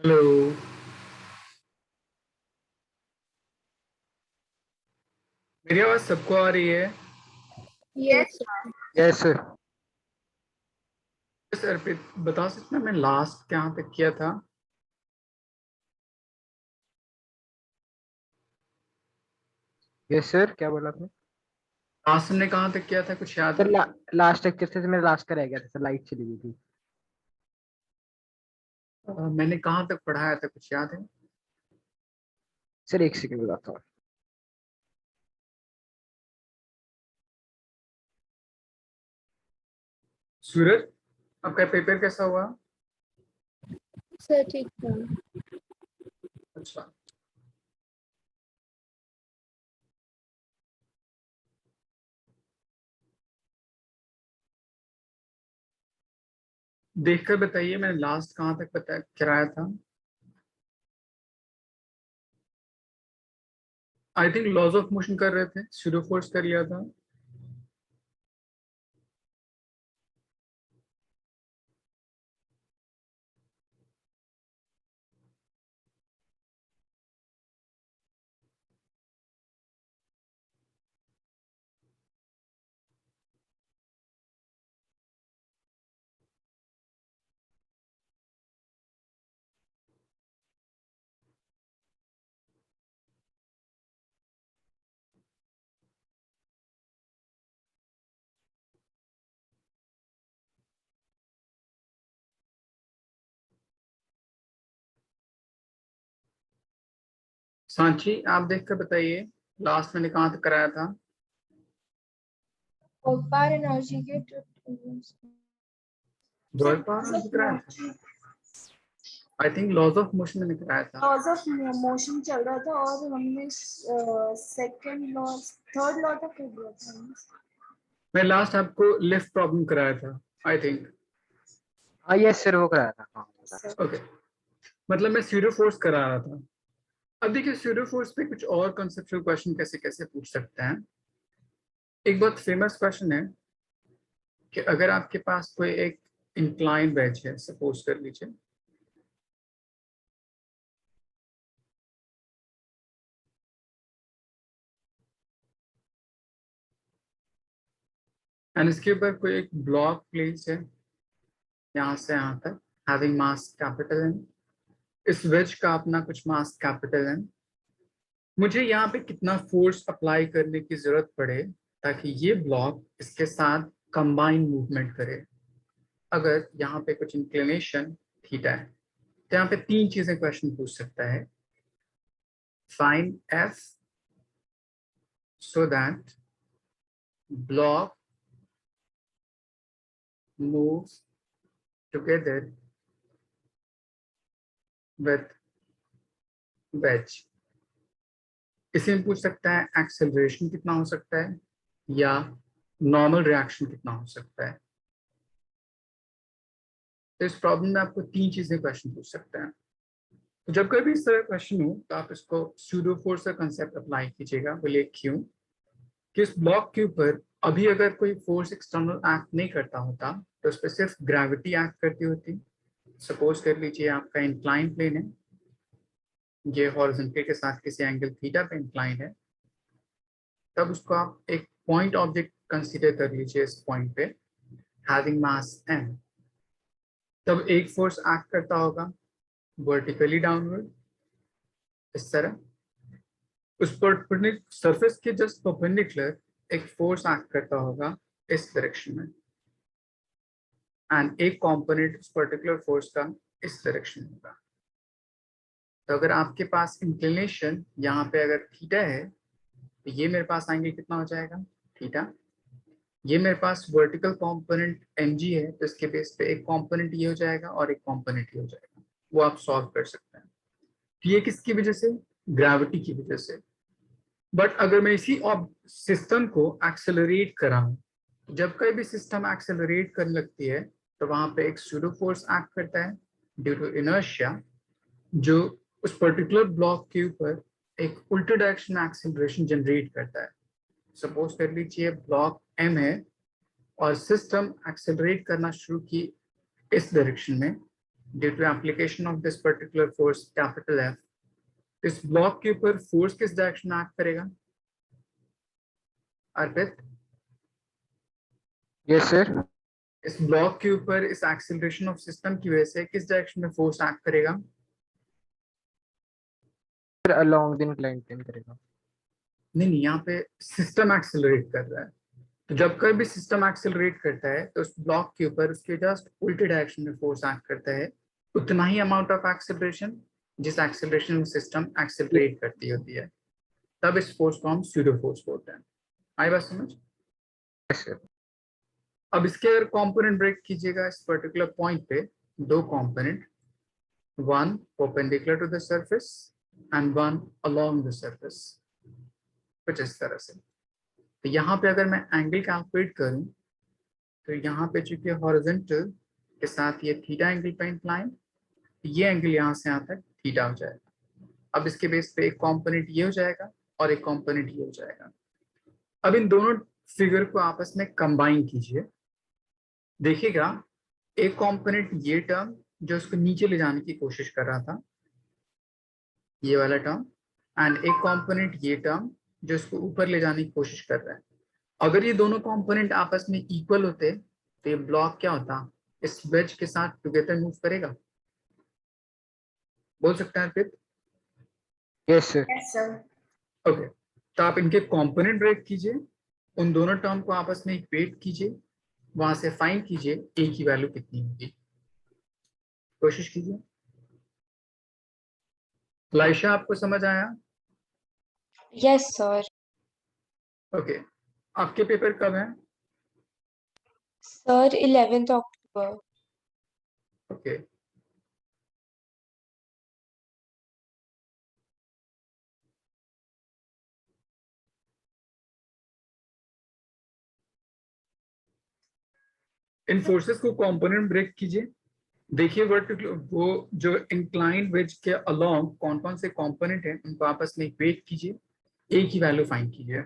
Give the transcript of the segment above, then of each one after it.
Hello. मेरी आवाज सबको आ रही है? यस। Yes sir. सर अर्पित, बता सकते हैं मैं लास्ट कहाँ तक किया था? यस सर, क्या बोला आपने? लास्ट हमने कहाँ तक किया था, कुछ याद सर है? लास्ट लेक्चर से मेरा लास्ट का रह गया था सर, लाइट चली गई थी। मैंने कहाँ तक पढ़ाया था, कुछ याद है? सर एक सेकंड बताता हूँ। सूरज, आपका पेपर कैसा हुआ? सर ठीक था। अच्छा। देखकर बताइए मैंने लास्ट कहाँ तक बता कराया था। I think laws of motion कर रहे थे, स्यूडो फोर्स कर लिया था। सांची, आप देखकर बताइए लास्ट मैंने कहाँ तक कराया था। और बार एनर्जी के वर्क पावर कराया था। I think laws of motion मैंने कराया था। लॉज ऑफ मोशन चल रहा था और हमने सेकंड लॉ थर्ड लॉ तक कर दिया था। मैं लास्ट आपको लिफ्ट प्रॉब्लम कराया था, आई थिंक। हाँ यस सर, वो कराया था। हाँ सर ओके, मतलब मैं स्यूडो फोर्स करा रहा था। अब देखिए स्यूडो फोर्स पे कुछ और कंसेप्चुअल क्वेश्चन कैसे कैसे पूछ सकते हैं। एक बहुत फेमस क्वेश्चन है कि अगर आपके पास कोई एक इंक्लाइन वेज है, सपोज कर लीजिए, एंड इसके ऊपर कोई एक ब्लॉक प्लेस है यहाँ से यहाँ तक, हैविंग मास कैपिटल एन। इस वेज का अपना कुछ मास कैपिटल एन। मुझे यहाँ पे कितना फोर्स अप्लाई करने की जरूरत पड़े ताकि ये ब्लॉक इसके साथ कंबाइन मूवमेंट करे। अगर यहाँ पे कुछ इंक्लिनेशन थीटा है तो यहाँ पे तीन चीजें क्वेश्चन पूछ सकता है। Find F so that block moves together with wedge। इसे पूछ सकता है एक्सेलरेशन कितना हो सकता है या नॉर्मल रिएक्शन कितना हो सकता है। तो इस प्रॉब्लम में आपको तीन चीजें क्वेश्चन पूछ सकते हैं। तो जब कभी इस तरह क्वेश्चन हो तो आप इसको स्यूडो फोर्स का कंसेप्ट अप्लाई कीजिएगा। बोलिए क्यों? कि इस ब्लॉक के ऊपर अभी अगर कोई फोर्स एक्सटर्नल एक्ट नहीं करता होता तो उस पर सिर्फ ग्रेविटी एक्ट करती होती। सपोज कर लीजिए आपका इंक्लाइन प्लेन है, ये हॉरिजॉन्टल के साथ किसी एंगल थीटा पे इंक्लाइन है, तब उसको आप एक पॉइंट ऑब्जेक्ट कंसीडर कर लीजिए इस पॉइंट पे, हैविंग मास m। तब एक फोर्स एक्ट करता होगा वर्टिकली डाउनवर्ड इस तरह, उस पर सरफेस के जस्ट परपेंडिकुलर एक फोर्स एक्ट करता होगा इस डायरेक्शन में, एंड एक कंपोनेंट उस पर्टिकुलर फोर्स का इस डायरेक्शन में होगा। तो अगर आपके पास इंक्लिनेशन यहाँ पे अगर थीटा है तो ये मेरे पास एंगल कितना हो जाएगा, थीटा। ये मेरे पास वर्टिकल कंपोनेंट mg है तो इसके बेस पे एक कंपोनेंट ये हो जाएगा और एक कंपोनेंट ये हो जाएगा। वो आप सॉल्व कर सकते हैं। तो ये किसकी वजह से? ग्रेविटी की वजह से। बट अगर मैं इसी सिस्टम को एक्सेलरेट कराऊं, जब कभी भी सिस्टम एक्सेलरेट करने लगती है तो वहां पे एक सूडो फोर्स एक्ट करता है ड्यू टू इनर्शिया, जो उस पर्टिकुलर ब्लॉक के ऊपर एक उल्टे डायरेक्शन में एक्सेलरेशन जनरेट करता है। सपोज कर लीजिए ब्लॉक m है और सिस्टम एक्सेलरेट करना शुरू की इस डायरेक्शन में, due to application of this particular force capital F, इस ब्लॉक के ऊपर फोर्स किस डायरेक्शन में एक्ट करेगा अर्पित? Yes sir. इस ब्लॉक के ऊपर इस एक्सीलरेशन ऑफ सिस्टम की वजह से किस डायरेक्शन में फोर्स एक्ट करेगा? Sir along the inclined plane करेगा। नहीं, यहाँ पे सिस्टम एक्सेलरेट कर रहा है, तो जब कभी भी सिस्टम एक्सेलरेट करता है तो उस ब्लॉक के ऊपर उसके जस्ट उल्टे डायरेक्शन में फोर्स एक्ट करता है, उतना ही अमाउंट ऑफ एक्सेलरेशन जिस एक्सेलरेशन में सिस्टम एक्सेलरेट करती होती है, तब इस फोर्स को हम स्यूडो फोर्स बोलते हैं। आई बात समझ? Yes sir. अब इसके अगर कंपोनेंट ब्रेक कीजिएगा इस पर्टिकुलर पॉइंट पे, दो component, one perpendicular to the surface and one along the surface, कुछ इस तरह से। तो यहाँ पे अगर मैं एंगल कैलकुलेट करूं तो यहाँ पे चूंकि हॉरिजॉन्टल के साथ ये थीटा एंगल पे इंक्लाइन, ये एंगल यहाँ से यहाँ तक थीटा हो जाएगा। अब इसके बेस पे एक कंपोनेंट ये हो जाएगा और एक कंपोनेंट ये हो जाएगा। अब इन दोनों फिगर को आपस में कंबाइन कीजिए, देखिएगा एक कंपोनेंट ये टर्म जो उसको नीचे ले जाने की कोशिश कर रहा था, ये वाला टर्म, एंड एक कंपोनेंट ये टर्म जो इसको ऊपर ले जाने की कोशिश कर रहा है। अगर ये दोनों कंपोनेंट आपस में इक्वल होते तो ये ब्लॉक क्या होता, इस वेज के साथ टुगेदर मूव करेगा। बोल सकते हैं फिर? Yes sir. Yes sir. Okay, तो आप इनके कंपोनेंट ब्रेक कीजिए, उन दोनों टर्म को आपस में इक्वेट कीजिए, वहां से फाइंड कीजिए ए की वैल्यू कितनी होगी, कोशिश कीजिए। लाइशा आपको समझ आया? Yes sir. ओके, आपके पेपर कब है? सर 11th अक्टूबर। ओके, इन फोर्सेस को कंपोनेंट ब्रेक कीजिए, देखिए वर्टिकल वो जो इंक्लाइंड वेज के अलोंग कौन कौन से कंपोनेंट हैं उनको आपस में इक्वेट कीजिए, ए की वैल्यू फाइंड कीजिए।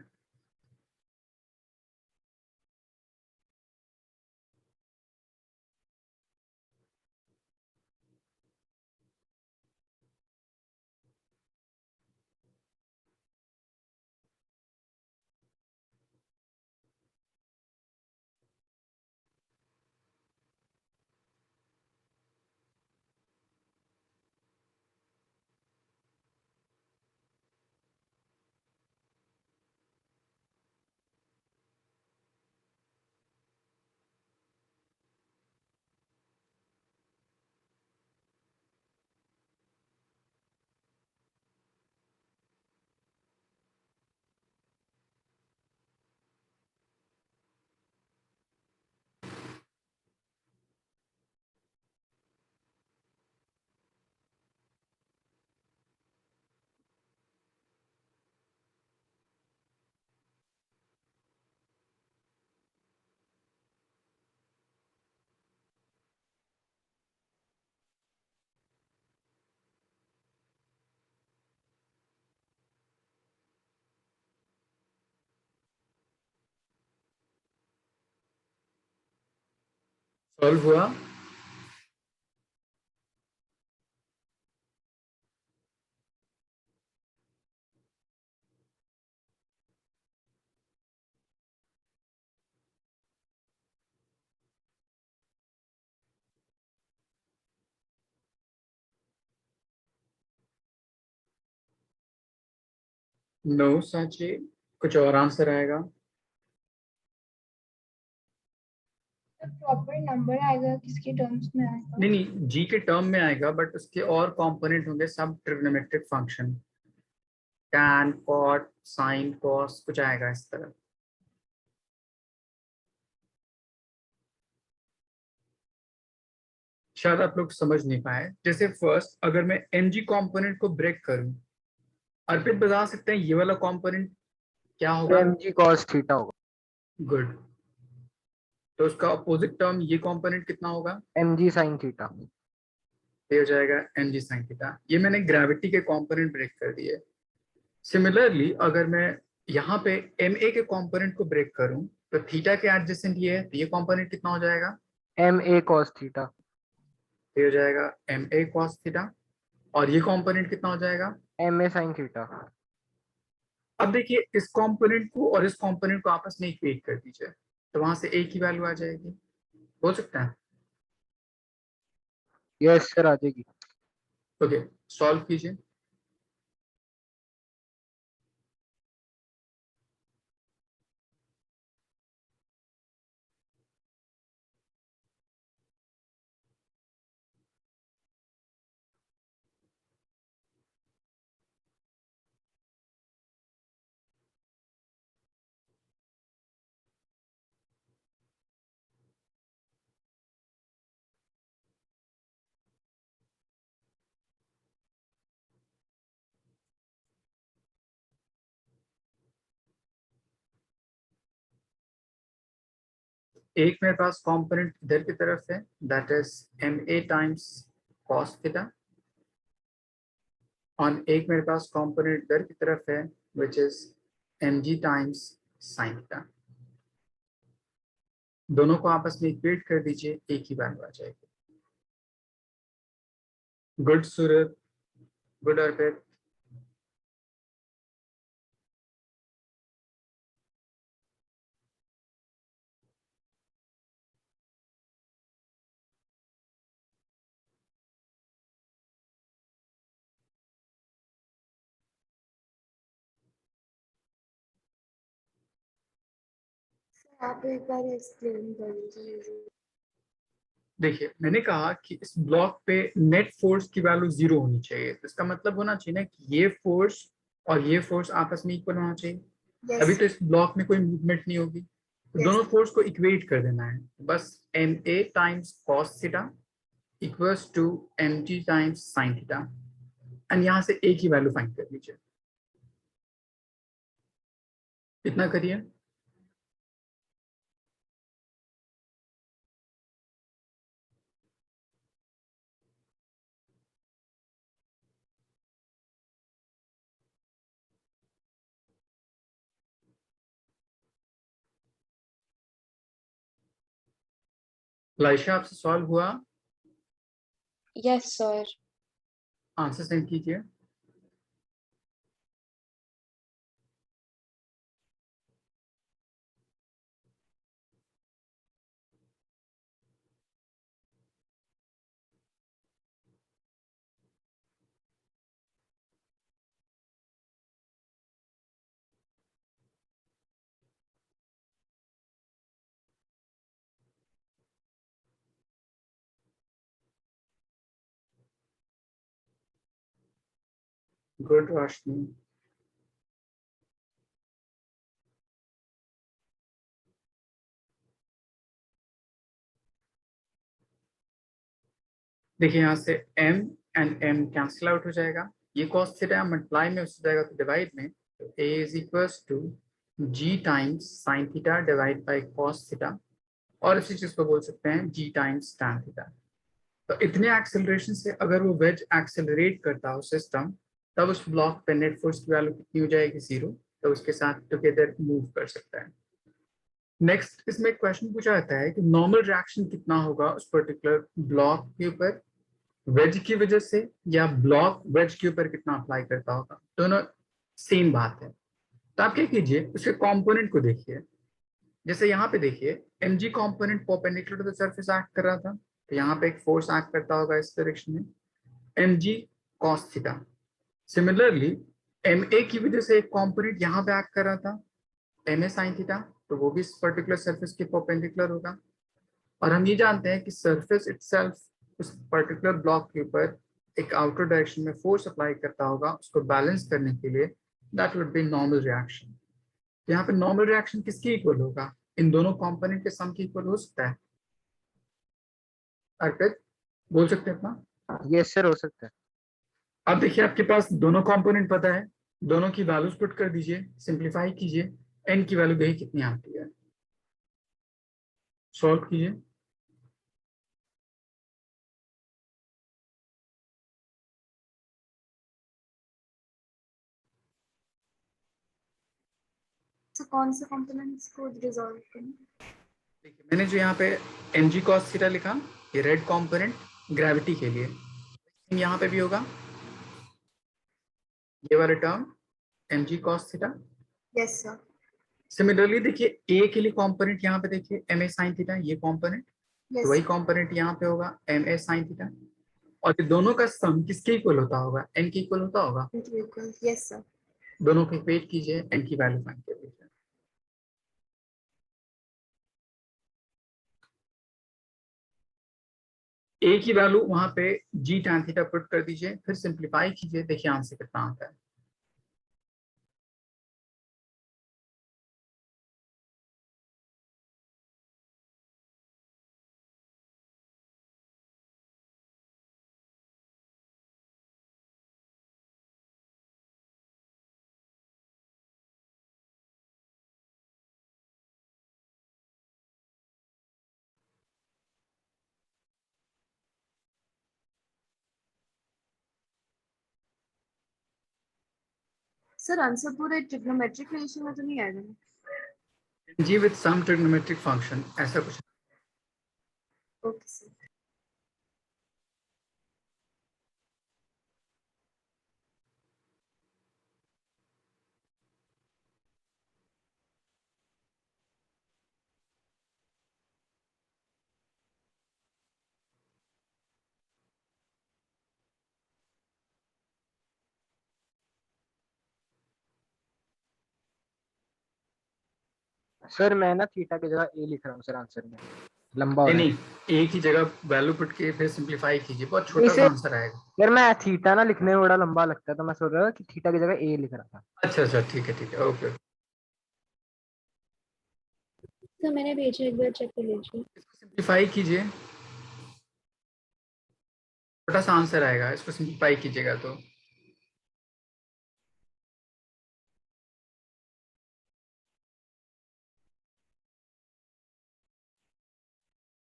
सॉल्व हुआ? नो साची, कुछ और आंसर आएगा? प्रॉपर नंबर आएगा किसके टर्म्स में आएगा? नहीं नहीं, जी के टर्म में आएगा, बट उसके और कंपोनेंट होंगे सब trigonometric function, tan cot sine cos, कुछ आएगा इस तरह। शायद आप लोग समझ नहीं पाए। जैसे फर्स्ट अगर मैं एम जी कॉम्पोनेंट को ब्रेक करूं, अर्पित बता सकते हैं ये वाला कंपोनेंट क्या होगा? एम जी कॉस थीटा होगा। गुड, तो उसका अपोजिट टर्म ये कंपोनेंट कितना होगा? M g sine theta. ये हो जाएगा एम जी साइन थीटा। ये मैंने ग्रेविटी के कंपोनेंट ब्रेक कर दिए। सिमिलरली अगर मैं यहाँ पे एम ए के कंपोनेंट को ब्रेक करूं तो थीटा के एडजेसेंट ये है, तो ये कंपोनेंट कितना हो जाएगा? M a cos theta. तो ये हो जाएगा एम ए कॉस थीटा, और ये कंपोनेंट कितना हो जाएगा? MA sin theta. अब देखिए इस कंपोनेंट को और इस कंपोनेंट को आपस में इक्वेट कर दीजिए, तो वहां से ए की वैल्यू आ जाएगी, हो सकता है? यस सर, आ जाएगी। ओके, सॉल्व कीजिए। एक मेरे पास कंपोनेंट इधर की तरफ है, that is m a times cos theta, और एक मेरे पास कंपोनेंट इधर की तरफ है which is m g times sine theta. दोनों को आपस में इक्वेट कर दीजिए, एक ही वैल्यू आ जाएगी। गुड सूरत, गुड अर्पित। आप एक बार एक्सप्लेन कर दीजिए। देखिए मैंने कहा कि इस ब्लॉक पे नेट फोर्स की वैल्यू 0 होनी चाहिए, तो इसका मतलब होना चाहिए ना कि ये फोर्स और ये फोर्स आपस में इक्वल होना चाहिए। अभी यस तो इस ब्लॉक में कोई मूवमेंट नहीं होगी, तो Yes. दोनों फोर्स को इक्वेट कर देना है। बस m a times cos theta equals to m g times sine theta, and यहाँ से ए की वैल्यू फाइंड कर लीजिए। इतना करिए। लाइशा आपसे सॉल्व हुआ? Yes, sir. आंसर सेंड कीजिए। गुड रोशनी। देखिए यहाँ से m and m cancel out हो जाएगा, ये cos थीटा मल्टीप्लाई में उससे जाएगा तो डिवाइड में, तो a is equals to g times sine theta divide by cos theta, और इसी चीज को बोल सकते हैं g टाइम्स tan थीटा। तो इतने एक्सेलरेशन से अगर वो वेज एक्सेलरेट करता हो सिस्टम, तब उस ब्लॉक पे नेट फोर्स की वैल्यू कितनी हो जाएगी? 0। तो उसके साथ टुगेदर मूव कर सकता है। नेक्स्ट इसमें क्वेश्चन पूछा जाता है कि नॉर्मल रिएक्शन कितना होगा उस पर्टिकुलर ब्लॉक के ऊपर वेज की वजह से, या ब्लॉक वेज के ऊपर कितना अप्लाई करता होगा। दोनों सेम बात है। तो आप क्या कीजिए, उसके कंपोनेंट को देखिए। जैसे यहाँ पे देखिए m g component perpendicular to the surface act कर रहा था, तो यहाँ पे एक फोर्स एक्ट करता होगा इस डायरेक्शन में, m ji cos theta. Similarly m a की वजह से एक कॉम्पोनेंट यहाँ पे एक्ट कर रहा था, एम ए साइन थीटा, तो वो भी इस पर्टिकुलर सरफेस के परपेंडिकुलर होगा। और हम ये जानते हैं कि सरफेस इटसेल्फ उस पर्टिकुलर ब्लॉक के ऊपर एक आउटर डायरेक्शन में फोर्स अप्लाई करता होगा उसको बैलेंस करने के लिए, that would be normal reaction. यहाँ पे नॉर्मल रिएक्शन किसके इक्वल होगा? इन दोनों कंपोनेंट के सम के इक्वल हो सकता है। अर्पित बोल सकते हैं अपना? यस सर, हो सकता है। अब देखिए आपके पास दोनों कंपोनेंट पता है, दोनों की वैल्यूज पुट कर दीजिए, सिंप्लीफाई कीजिए, एन की वैल्यू देखिए कितनी आती है, सॉल्व कीजिए। तो कौन से कंपोनेंट्स को रिजॉल्व करना? देखिए मैंने जो यहाँ पे एम जी कॉस थीटा लिखा, ये रेड कंपोनेंट, ग्रेविटी के लिए। यहाँ पे भी होगा ये वाला term mg cos theta. Yes sir. Similarly देखिए ए के लिए कंपोनेंट यहाँ पे देखिए ma sin थीटा, ये कंपोनेंट, तो यस वही कंपोनेंट यहाँ पे होगा ma sin थीटा। और ये दोनों का सम किसके इक्वल होता होगा, n के इक्वल होता होगा। बिल्कुल यस सर। दोनों को इक्वेट कीजिए, n की वैल्यू फाइंड कीजिए। a की वैल्यू वहां पे g tan थीटा पुट कर दीजिए, फिर सिंप्लीफाई कीजिए, देखिए आंसर कितना आता है। सर आंसर पूरे ट्रिग्नोमेट्रिक रेशियो में तो नहीं आएगा ना? g with some trigonometric function, ऐसा कुछ। Okay sir. सर मैं ना थीटा की जगह ए लिख रहा हूँ सर आंसर में, लंबा हो रहा है। नहीं, एक ही जगह वैल्यू पुट के फिर सिंप्लीफाई कीजिए, बहुत नहीं छोटा सा सर, आंसर आएगा। यार मैं थीटा ना लिखने में बड़ा लंबा लगता है, तो मैं सोच रहा था कि थीटा की जगह ए लिख रहा था। अच्छा अच्छा, ठीक है, ओके। तो मैंने भेजा, एक बार चेक कर लीजिए। इसको सिंप्लीफाई कीजिए, छोटा सा आंसर आएगा, इसको सिंप्लीफाई कीजिएगा तो।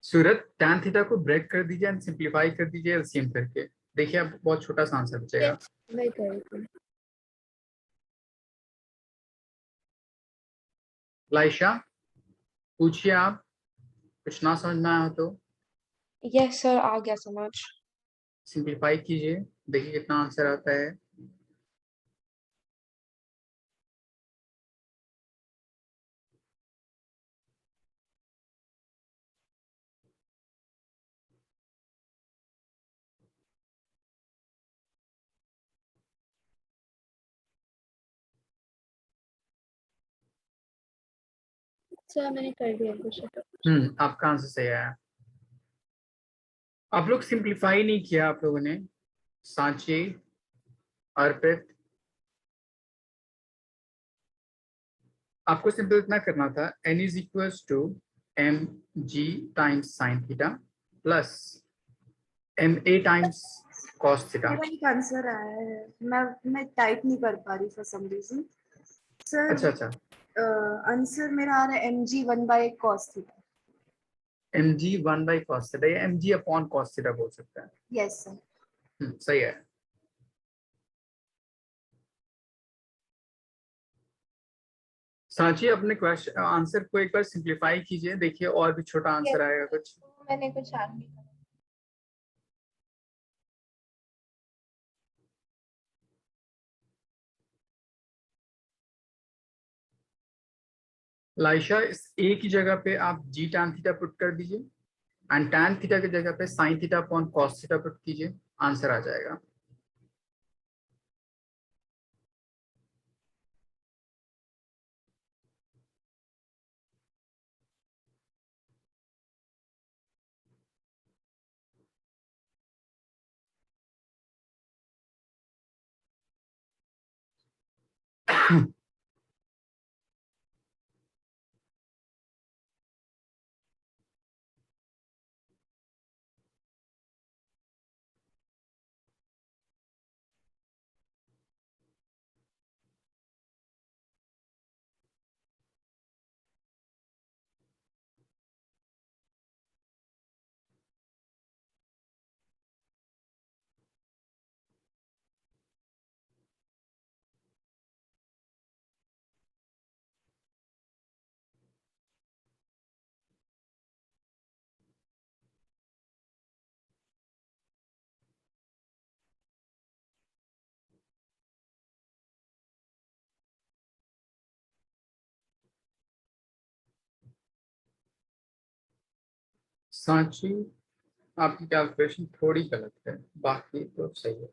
सूरत tan थीटा को ब्रेक कर दीजिए एंड सिंप्लीफाई कर दीजिए एलसीएम करके, देखिए अब बहुत छोटा सा आंसर बचेगा। यस, वही कर रही थी। लाइशा, पूछिए आप, कुछ ना समझ में आया हो तो यस सर, आ गया समझ। सिंप्लीफाई कीजिए, देखिए कितना आंसर आता है। सर मैंने कर दिया कुछ। आपका आंसर सही आया। आप लोग सिंप्लीफाई नहीं किया आप लोगों ने। सांची, अर्पित, आपको सिंपल इतना करना था, n is equals to m g times sine theta plus m a times cos theta. मेरा एक आंसर आया है, मैं टाइप नहीं कर पा रही फॉर सम रीजन। अच्छा सर अच्छा, आंसर मेरा आ रहा है mg1/cos थीटा। M G one by cos theta या M G upon cos theta बोल सकते हैं। Yes sir. सही है। सांची, अपने क्वेश्चन आंसर को एक बार सिंप्लीफाई कीजिए, देखिए और भी छोटा आंसर आएगा कुछ। मैंने कुछ ऐड नहीं करा। लाइशा, इस ए की जगह पे आप जी टैन थीटा पुट कर दीजिए एंड टैन थीटा की जगह पे sign theta upon cos theta put कीजिए, आंसर आ जाएगा। सांची, आपकी कैलकुलेशन थोड़ी गलत है, बाकी तो सही है।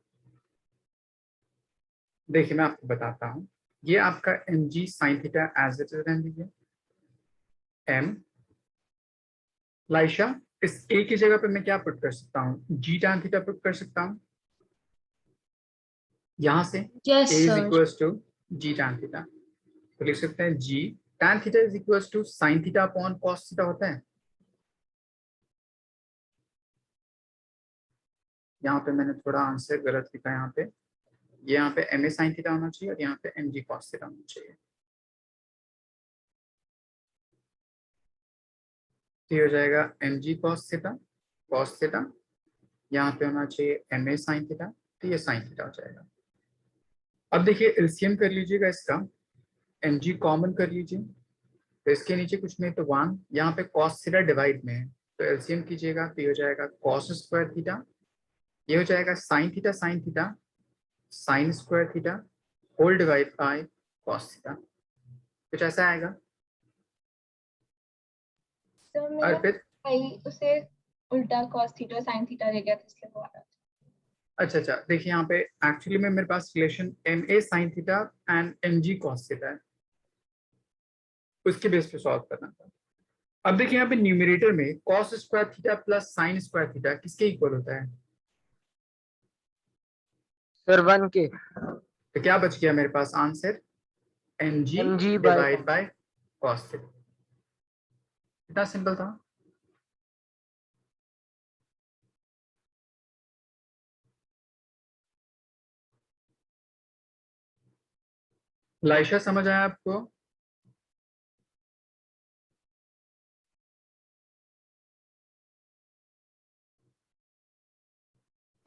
देखिए मैं आपको बताता हूँ, ये आपका m g sine theta as it is रहने दीजिए। एम लाइशा, इस ए की जगह पे मैं क्या पुट कर सकता हूँ, जी tan थीटा पुट कर सकता हूँ यहां से। Yes, a is sir. Equal to g tan theta, तो लिख सकते हैं g tan theta is equal to sine theta upon cos theta होता है। यहाँ पे मैंने थोड़ा आंसर गलत लिखा है, यहाँ पे एम ए साइन थीटा होना चाहिए और यहाँ पे एम जी कॉस थीटा होना चाहिए। तो ये हो जाएगा एम जी कॉस थीटा, यहाँ पे होना चाहिए एम ए साइन थीटा, तो ये साइन थीटा हो जाएगा। अब देखिए एलसीएम कर लीजिएगा इसका, एम जी कॉमन कर लीजिए, तो इसके नीचे कुछ नहीं तो 1, यहाँ पे कॉस थीटा डिवाइड में है, तो एलसीएम कीजिएगा तो ये हो जाएगा कॉस स्क्वायर थीटा, ये हो जाएगा sine theta sine square theta whole divide by cos theta, कुछ ऐसा आएगा। सर मेरा अर्पित, भाई उसे उल्टा cos थीटा sin थीटा ले गया था इसलिए वो आ रहा था। अच्छा देखिए यहाँ पे एक्चुअली में मेरे पास relation M A sine theta and M ji cos theta है, उसके बेस पे सॉल्व करना था। अब देखिए यहाँ पे न्यूमरेटर में cos square theta plus sign square theta किसके इक्वल होता है, सर 1 के। तो क्या बच गया मेरे पास answer, M G mg by divide by cos theta. कितना सिंपल था। लाइशा समझ आया आपको।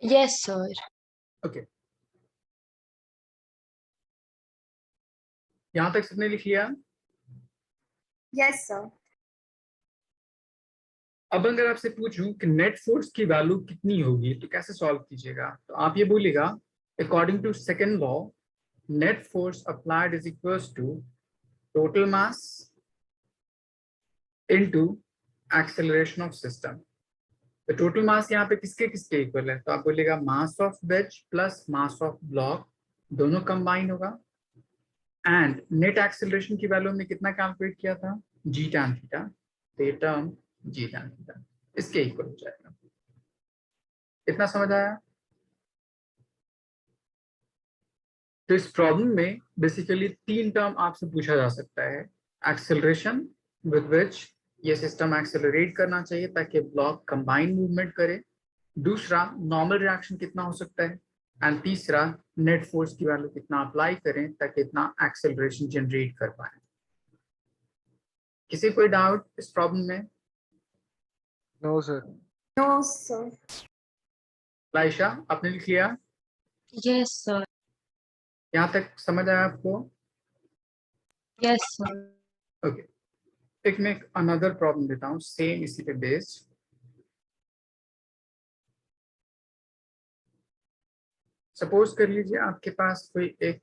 Yes, sir. ओके, यहाँ तक सबने लिख लिया। Yes, sir. अब अगर आपसे पूछूं कि नेट फोर्स की वैल्यू कितनी होगी तो कैसे सॉल्व कीजिएगा, तो आप ये बोलिएगा according to second law net force applied is equals to total mass into acceleration of system. तो टोटल मास यहाँ पे किसके किसके इक्वल है, तो आप बोलिएगा mass of wedge plus mass of block दोनों कंबाइन होगा, एंड नेट एक्सेलरेशन की वैल्यू में कितना कैलकुलेट किया था, जी tan थीटा, तो ये टर्म जी tan थीटा इसके इक्वल हो जाएगा। इतना समझ आया। तो इस प्रॉब्लम में बेसिकली 3 टर्म आपसे पूछा जा सकता है, एक्सेलरेशन विद विच ये सिस्टम एक्सेलरेट करना चाहिए ताकि ब्लॉक कंबाइन मूवमेंट करे, दूसरा नॉर्मल रिएक्शन कितना हो सकता है, एंड तीसरा नेट फोर्स की वैल्यू कितना अप्लाई करें ताकि इतना एक्सेलरेशन जनरेट कर पाए। किसी कोई डाउट इस प्रॉब्लम में। No sir. No, sir. Laisha आपने लिख लिया, Yes, sir. यहाँ तक समझ आया आपको। Yes, sir. ओके, एक मैं अनदर प्रॉब्लम देता हूँ सेम इसी पे बेस्ड। सपोज कर लीजिए आपके पास कोई एक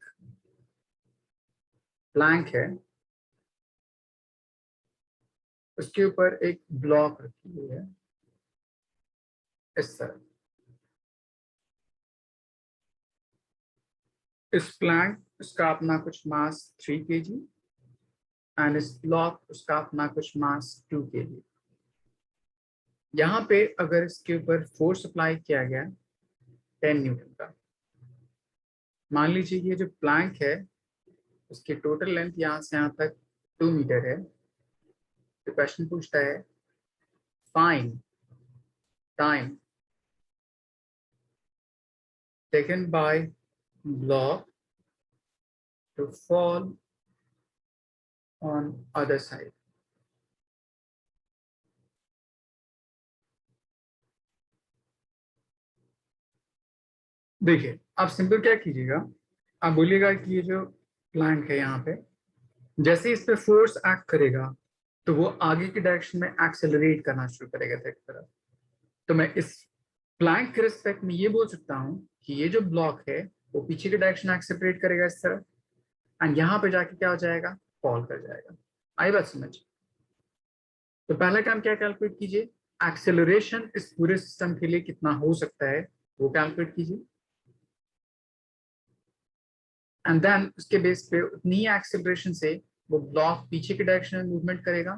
प्लैंक है, उसके ऊपर एक ब्लॉक रखी हुई है इस तरह। इस प्लैंक उसका अपना कुछ मास 3 kg एंड इस ब्लॉक उसका अपना कुछ मास 2 kg। यहाँ पे अगर इसके ऊपर फोर्स अप्लाई किया गया 10 न्यूटन का, मान लीजिए ये जो प्लैंक है उसकी टोटल लेंथ यहाँ से यहाँ तक 2 मीटर है, तो क्वेश्चन पूछता है find time taken by block to fall on other side. देखिए आप सिंपल क्या कीजिएगा, आप बोलिएगा कि ये जो प्लैंक है यहाँ पे जैसे ही इस पे फोर्स एक्ट करेगा तो वो आगे की डायरेक्शन में एक्सेलरेट करना शुरू करेगा एक तरफ। तो मैं इस प्लैंक के रिस्पेक्ट में ये बोल सकता हूँ कि ये जो ब्लॉक है वो पीछे की डायरेक्शन एक्सेलरेट करेगा इस तरफ, एंड यहाँ पे जाके क्या हो जाएगा, फॉल कर जाएगा। आई बात समझ। तो पहला काम क्या कैलकुलेट कीजिए, एक्सेलरेशन इस पूरे सिस्टम के लिए कितना हो सकता है वो कैलकुलेट कीजिए, एंड देन उसके बेस पे उतनी ही एक्सेलरेशन से वो ब्लॉक पीछे के डायरेक्शन में मूवमेंट करेगा,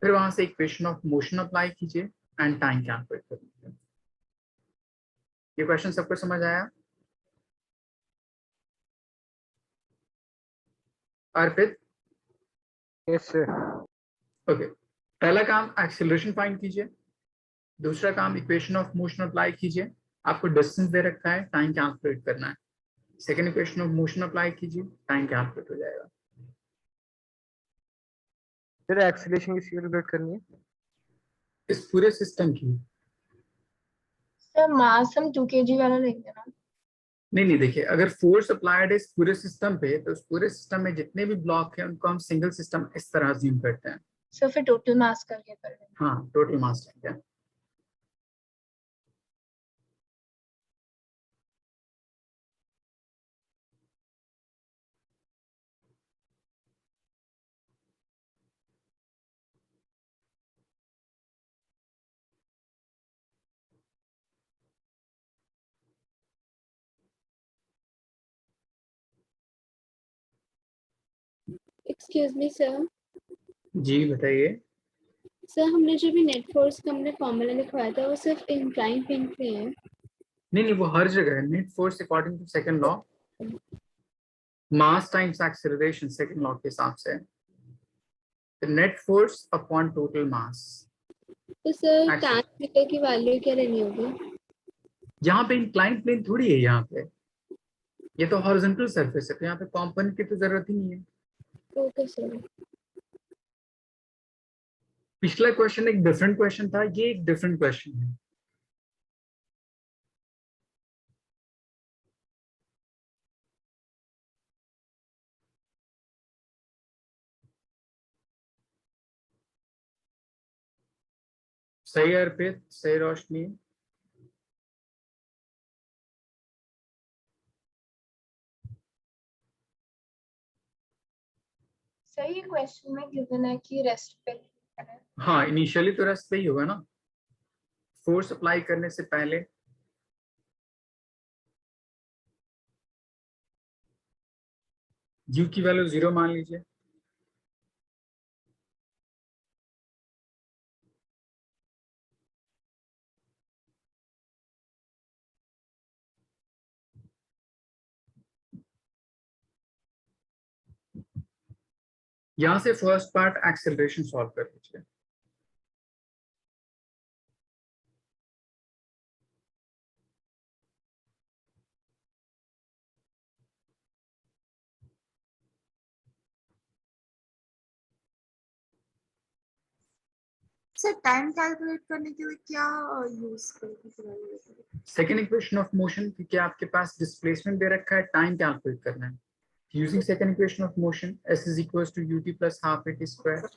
फिर वहां से इक्वेशन ऑफ मोशन अप्लाई कीजिए एंड टाइम कैलकुलेट कर लीजिए। ये क्वेश्चन सबको समझ आया? अर्पित? Yes sir. ओके, पहला काम एक्सेलरेशन फाइंड कीजिए, दूसरा काम इक्वेशन ऑफ मोशन अप्लाई कीजिए, आपको डिस्टेंस दे रखा है, टाइम कैलकुलेट करना है, second equation of motion apply कीजिए, टाइम कैलकुलेट हो जाएगा। सर एक्सेलरेशन किसकी कैलकुलेट करनी है? इस पूरे सिस्टम की। सर मास हम 2 kg वाला लेंगे ना? नहीं देखिए, अगर फोर्स अप्लाइड है इस पूरे सिस्टम पे तो उस पूरे सिस्टम में जितने भी ब्लॉक हैं उनको हम सिंगल सिस्टम इस तरह अज्यूम करते हैं। सर फिर टोटल मास करके कर लेंगे। हाँ, टोटल मास लेंगे। Excuse me sir. जी बताइए। सर हमने जो भी नेट फोर्स का हमने फॉर्मूला लिखवाया था वो सिर्फ इंक्लाइन प्लेन पे है। नहीं वो हर जगह है। Net force according to second law, mass times acceleration second law के हिसाब से, net force upon total mass. तो सर tan थीटा की वैल्यू क्या लेनी होगी? यहाँ पे इंक्लाइन प्लेन थोड़ी है, यहाँ पे ये तो हॉरिजॉन्टल सरफेस है, तो यहाँ पे कंपोनेंट की तो जरूरत ही नहीं है। Okay sir. पिछला क्वेश्चन एक डिफरेंट क्वेश्चन था, ये एक डिफरेंट क्वेश्चन है। सही अर्पित, सही रोशनी। सर ये क्वेश्चन में गिवन है कि रेस्ट पे करना है। हाँ, इनिशियली तो रेस्ट पे ही होगा ना, फोर्स अप्लाई करने से पहले। यू की वैल्यू 0 मान लीजिए, यहां से फर्स्ट पार्ट एक्सेलरेशन सॉल्व कर लीजिए। सर टाइम कैलकुलेट करने के लिए क्या यूज करेंगे? सेकेंड इक्वेशन ऑफ मोशन, क्योंकि आपके पास डिस्प्लेसमेंट दे रखा है, टाइम कैलकुलेट करना है। Using second equation of motion, s is equals to ut plus half at square,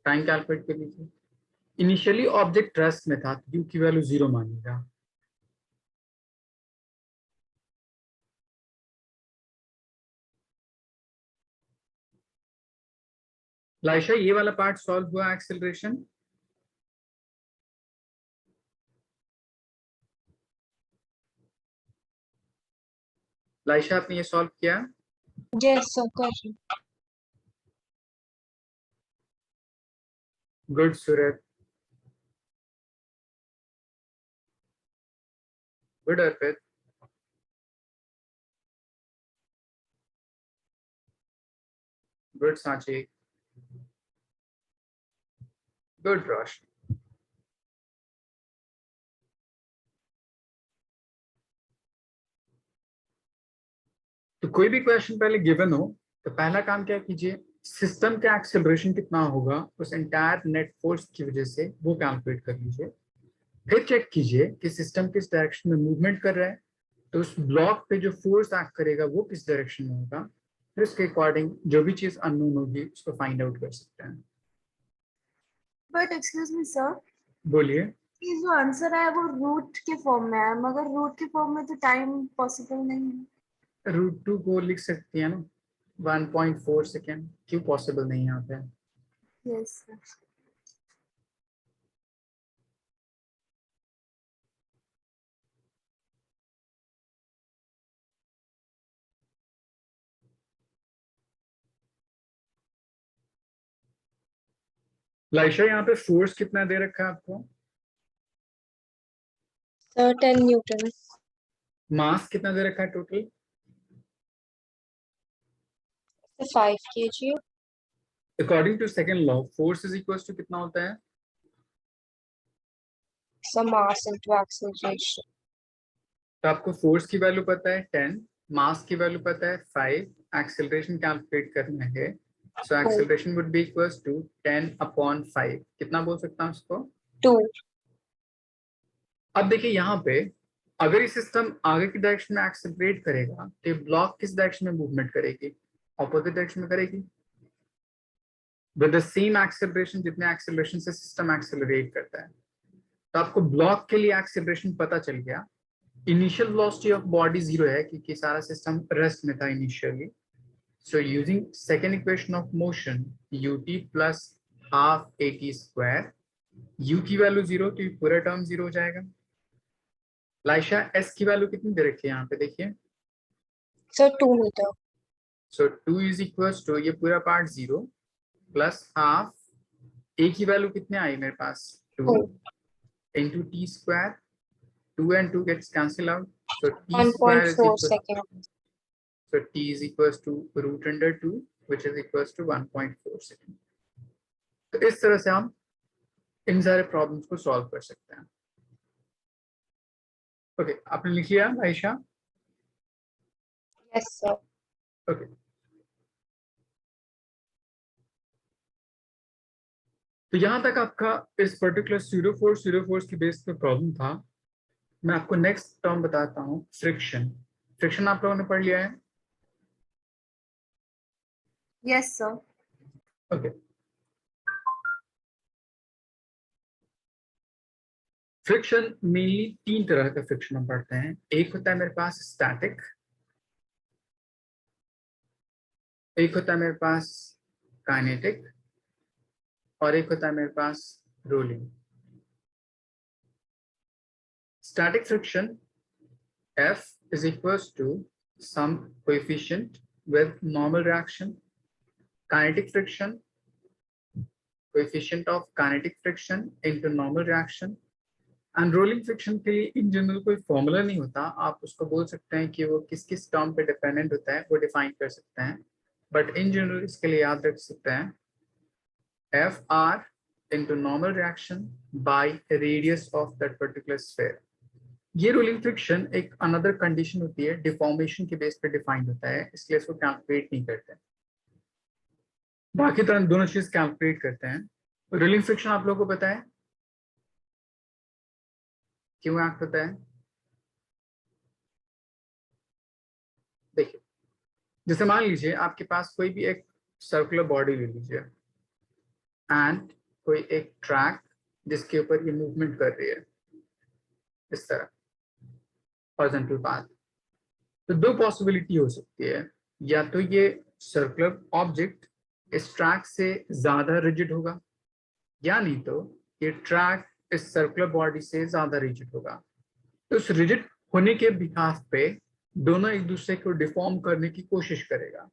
time calculate कर लीजिए। इनिशियली ऑब्जेक्ट रेस्ट में था, u की वैल्यू 0 मानिएगा। लाइशा, ये वाला पार्ट सॉल्व हुआ एक्सेलरेशन? लाइशा आपने ये सॉल्व किया? यस सर कर। गुड सूरत, गुड अर्पित, गुड सांची, गुड रोशनी। तो कोई भी क्वेश्चन पहले गिवन हो तो पहला काम क्या कीजिए, सिस्टम का एक्सेलरेशन कितना होगा उस एंटायर नेट फोर्स की वजह से वो कैलकुलेट कर लीजिए। फिर चेक कीजिए कि सिस्टम किस डायरेक्शन में मूवमेंट कर रहा है, तो उस ब्लॉक पे जो फोर्स एक्ट करेगा वो किस डायरेक्शन में होगा, फिर उसके अकॉर्डिंग जो भी चीज अननोन होगी उसको फाइंड आउट कर सकते हैं। बट एक्सक्यूज मी सर, बोलिए। ये जो आंसर है वो रूट के फॉर्म में है, मगर रूट के फॉर्म में तो टाइम पॉसिबल नहीं है। √2 को लिख सकती है ना, 1.4 सेकेंड, क्यों पॉसिबल नहीं यहाँ पे? Yes sir. लाइशा यहाँ पे फोर्स कितना दे रखा है आपको? Sir 10 Newton. मास कितना दे रखा है total? 5 kg। According to second law force is equal to कितना होता है? Sir mass into acceleration. तो आपको फोर्स की वैल्यू पता है 10, मास की वैल्यू पता है 5, एक्सेलरेशन कैलकुलेट करना है, so acceleration would be equals to 10/5। कितना बोल सकता हूँ इसको? 2। अब देखिए यहाँ पे अगर ये सिस्टम आगे की डायरेक्शन में एक्सेलरेट करेगा तो ये ब्लॉक किस डायरेक्शन में मूवमेंट करेगी? ऑपोजिट डायरेक्शन में करेगी विद द सेम एक्सेलरेशन जितने एक्सेलरेशन से सिस्टम एक्सेलरेट करता है। तो आपको ब्लॉक के लिए एक्सेलरेशन पता चल गया। इनिशियल वेलोसिटी ऑफ बॉडी 0 है क्योंकि सारा सिस्टम रेस्ट में था initially. So using second equation of motion ut plus half at square, u की वैल्यू 0 तो ये पूरा टर्म 0 हो जाएगा। लाइशा s की वैल्यू कितनी दे रखी है यहाँ पे देखिए? Sir 2 metre. So 2 is equals to ये पूरा पार्ट 0 प्लस हाफ a की वैल्यू कितने आई मेरे पास? 2 into t square, 2 and 2 gets cancelled out, so t square is 1.4 equal, second. so t is equals to root under 2 which is equals to 1.4 second। तो इस तरह से हम इन सारे प्रॉब्लम्स को सॉल्व कर सकते हैं। ओके, आपने लिख लिया आयशा? Yes sir. ओके, तो यहां तक आपका इस पर्टिकुलर स्यूडोफोर्स की बेस पे प्रॉब्लम था। मैं आपको नेक्स्ट टर्म बताता हूँ, फ्रिक्शन। फ्रिक्शन आप लोगों ने पढ़ लिया है? Yes sir. Okay, friction mainly 3 तरह का फ्रिक्शन हम पढ़ते हैं। एक होता है मेरे पास स्टैटिक, एक होता है मेरे पास काइनेटिक, और एक होता है मेरे पास rolling. Static friction F is equals to some coefficient with normal reaction. Kinetic friction, coefficient of kinetic friction into normal reaction. And rolling friction के लिए इन जनरल कोई फॉर्मूला नहीं होता, आप उसको बोल सकते हैं कि वो किस किस टर्म पे डिपेंडेंट होता है वो डिफाइन कर सकते हैं, बट इन जनरल इसके लिए याद रख सकते हैं Fr into normal reaction by radius of that particular sphere। ये रोलिंग फ्रिक्शन एक अनदर कंडीशन होती है, डिफॉर्मेशन के बेस पे डिफाइंड होता है, इसलिए इसको कैलकुलेट नहीं करते। बाकी तरह दोनों चीज कैलकुलेट करते हैं। रोलिंग फ्रिक्शन आप लोगों को पता है क्यों एक्ट होता है? देखिए, जैसे मान लीजिए आपके पास कोई भी एक सर्कुलर बॉडी ले लीजिए एंड कोई एक ट्रैक जिसके ऊपर ये मूवमेंट कर रही है इस तरह हॉरिजॉन्टल पाथ। तो दो पॉसिबिलिटी हो सकती है, या तो ये सर्कुलर ऑब्जेक्ट इस ट्रैक से ज्यादा रिजिड होगा, या नहीं तो ये ट्रैक इस सर्कुलर बॉडी से ज्यादा रिजिड होगा। तो उस रिजिड होने के बिहाफ पे दोनों एक दूसरे को डिफॉर्म करने की कोशिश करेगा।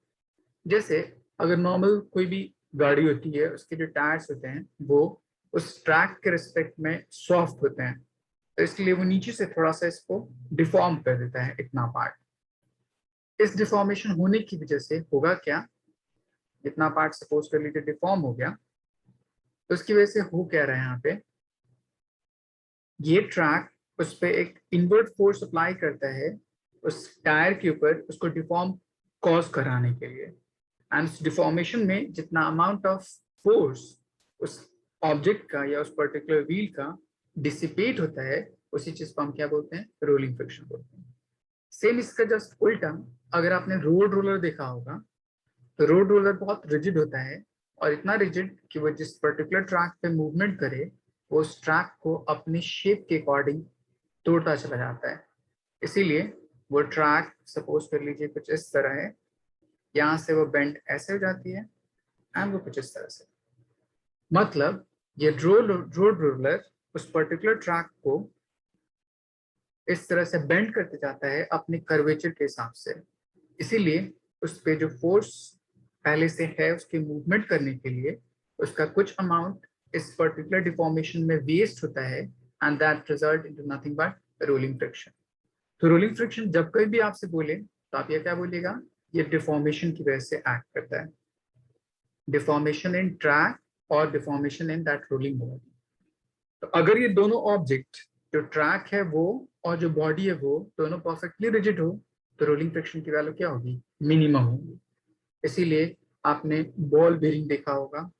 जैसे अगर नॉर्मल कोई भी गाड़ी होती है, उसके जो टायर्स होते हैं वो उस ट्रैक के रिस्पेक्ट में सॉफ्ट होते हैं, तो इसलिए वो नीचे से थोड़ा सा इसको डिफॉर्म कर देता है इतना पार्ट। इस डिफॉर्मेशन होने की वजह से होगा क्या, इतना पार्ट सपोज कर लीजिए डिफॉर्म हो गया, तो उसकी वजह से हो क्या रहा है, यहाँ पे ये ट्रैक उस पर एक इनवर्ट फोर्स अप्लाई करता है उस टायर के ऊपर, उसको डिफॉर्म कॉज कराने के लिए। एंड उस डिफॉर्मेशन में जितना अमाउंट ऑफ फोर्स उस ऑब्जेक्ट का या उस पर्टिकुलर व्हील का डिसिपेट होता है, उसी चीज को हम क्या बोलते हैं? रोलिंग फ्रिक्शन बोलते हैं। सेम इसका जस्ट उल्टा, अगर आपने रोड रोलर देखा होगा तो रोड रोलर बहुत रिजिड होता है, और इतना रिजिड कि वो जिस पर्टिकुलर ट्रैक पे मूवमेंट करे वो उस ट्रैक को अपनी शेप के अकॉर्डिंग तोड़ता चला जाता है। इसीलिए वो ट्रैक सपोज कर लीजिए कुछ इस तरह है, यहाँ से वो बेंड ऐसे हो जाती है एंड वो कुछ इस तरह से। मतलब ये रोड रोलर उस पर्टिकुलर ट्रैक को इस तरह से बेंड करते जाता है अपने कर्वेचर के हिसाब से। इसीलिए उस पे जो फोर्स पहले से है उसके मूवमेंट करने के लिए उसका कुछ अमाउंट इस पर्टिकुलर डिफॉर्मेशन में वेस्ट होता है and that result into nothing but rolling friction. तो रोलिंग फ्रिक्शन जब कभी भी आपसे बोले तो आप ये क्या बोलिएगा, ये डिफॉर्मेशन की वजह से एक्ट करता है, डिफॉर्मेशन इन ट्रैक और deformation in that rolling body. तो अगर ये दोनों ऑब्जेक्ट, जो ट्रैक है वो और जो बॉडी है वो दोनों परफेक्टली रिजिड हो तो रोलिंग फ्रिक्शन की वैल्यू क्या होगी, मिनिमम होगी। इसीलिए आपने बॉल बेरिंग देखा होगा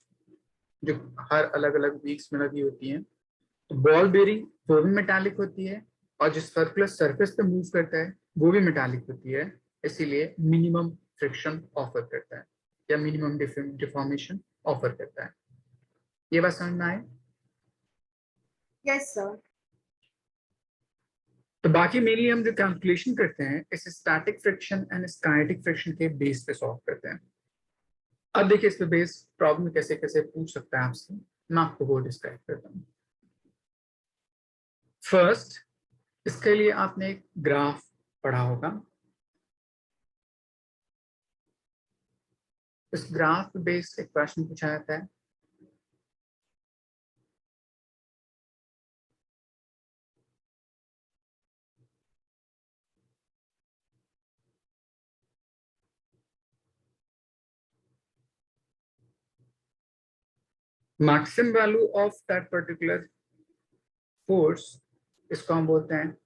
जो हर अलग अलग वीक्स में लगी होती है। तो बॉल बेरिंग वो भी मेटालिक होती है और जो सर्कुलर सरफेस पे मूव करता है वो भी मेटालिक होती है, इसीलिए मिनिमम फ्रिक्शन ऑफर करता है या मिनिमम डिफॉर्मेशन ऑफर करता है। ये बात समझ में आए? Yes, sir. तो बाकी मेनली हम जो कैलकुलेशन करते हैं इस static friction and kinetic friction के बेस पे सॉल्व करते हैं। अब देखिए इस पे बेस प्रॉब्लम कैसे कैसे पूछ सकता है आपसे, मैं आपको वो डिस्क्राइब करता हूँ। फर्स्ट, इसके लिए आपने एक ग्राफ पढ़ा होगा। इस ग्राफ पे बेस्ड एक क्वेश्चन पूछा जाता है। Maximum value of that particular force, इसको हम बोलते हैं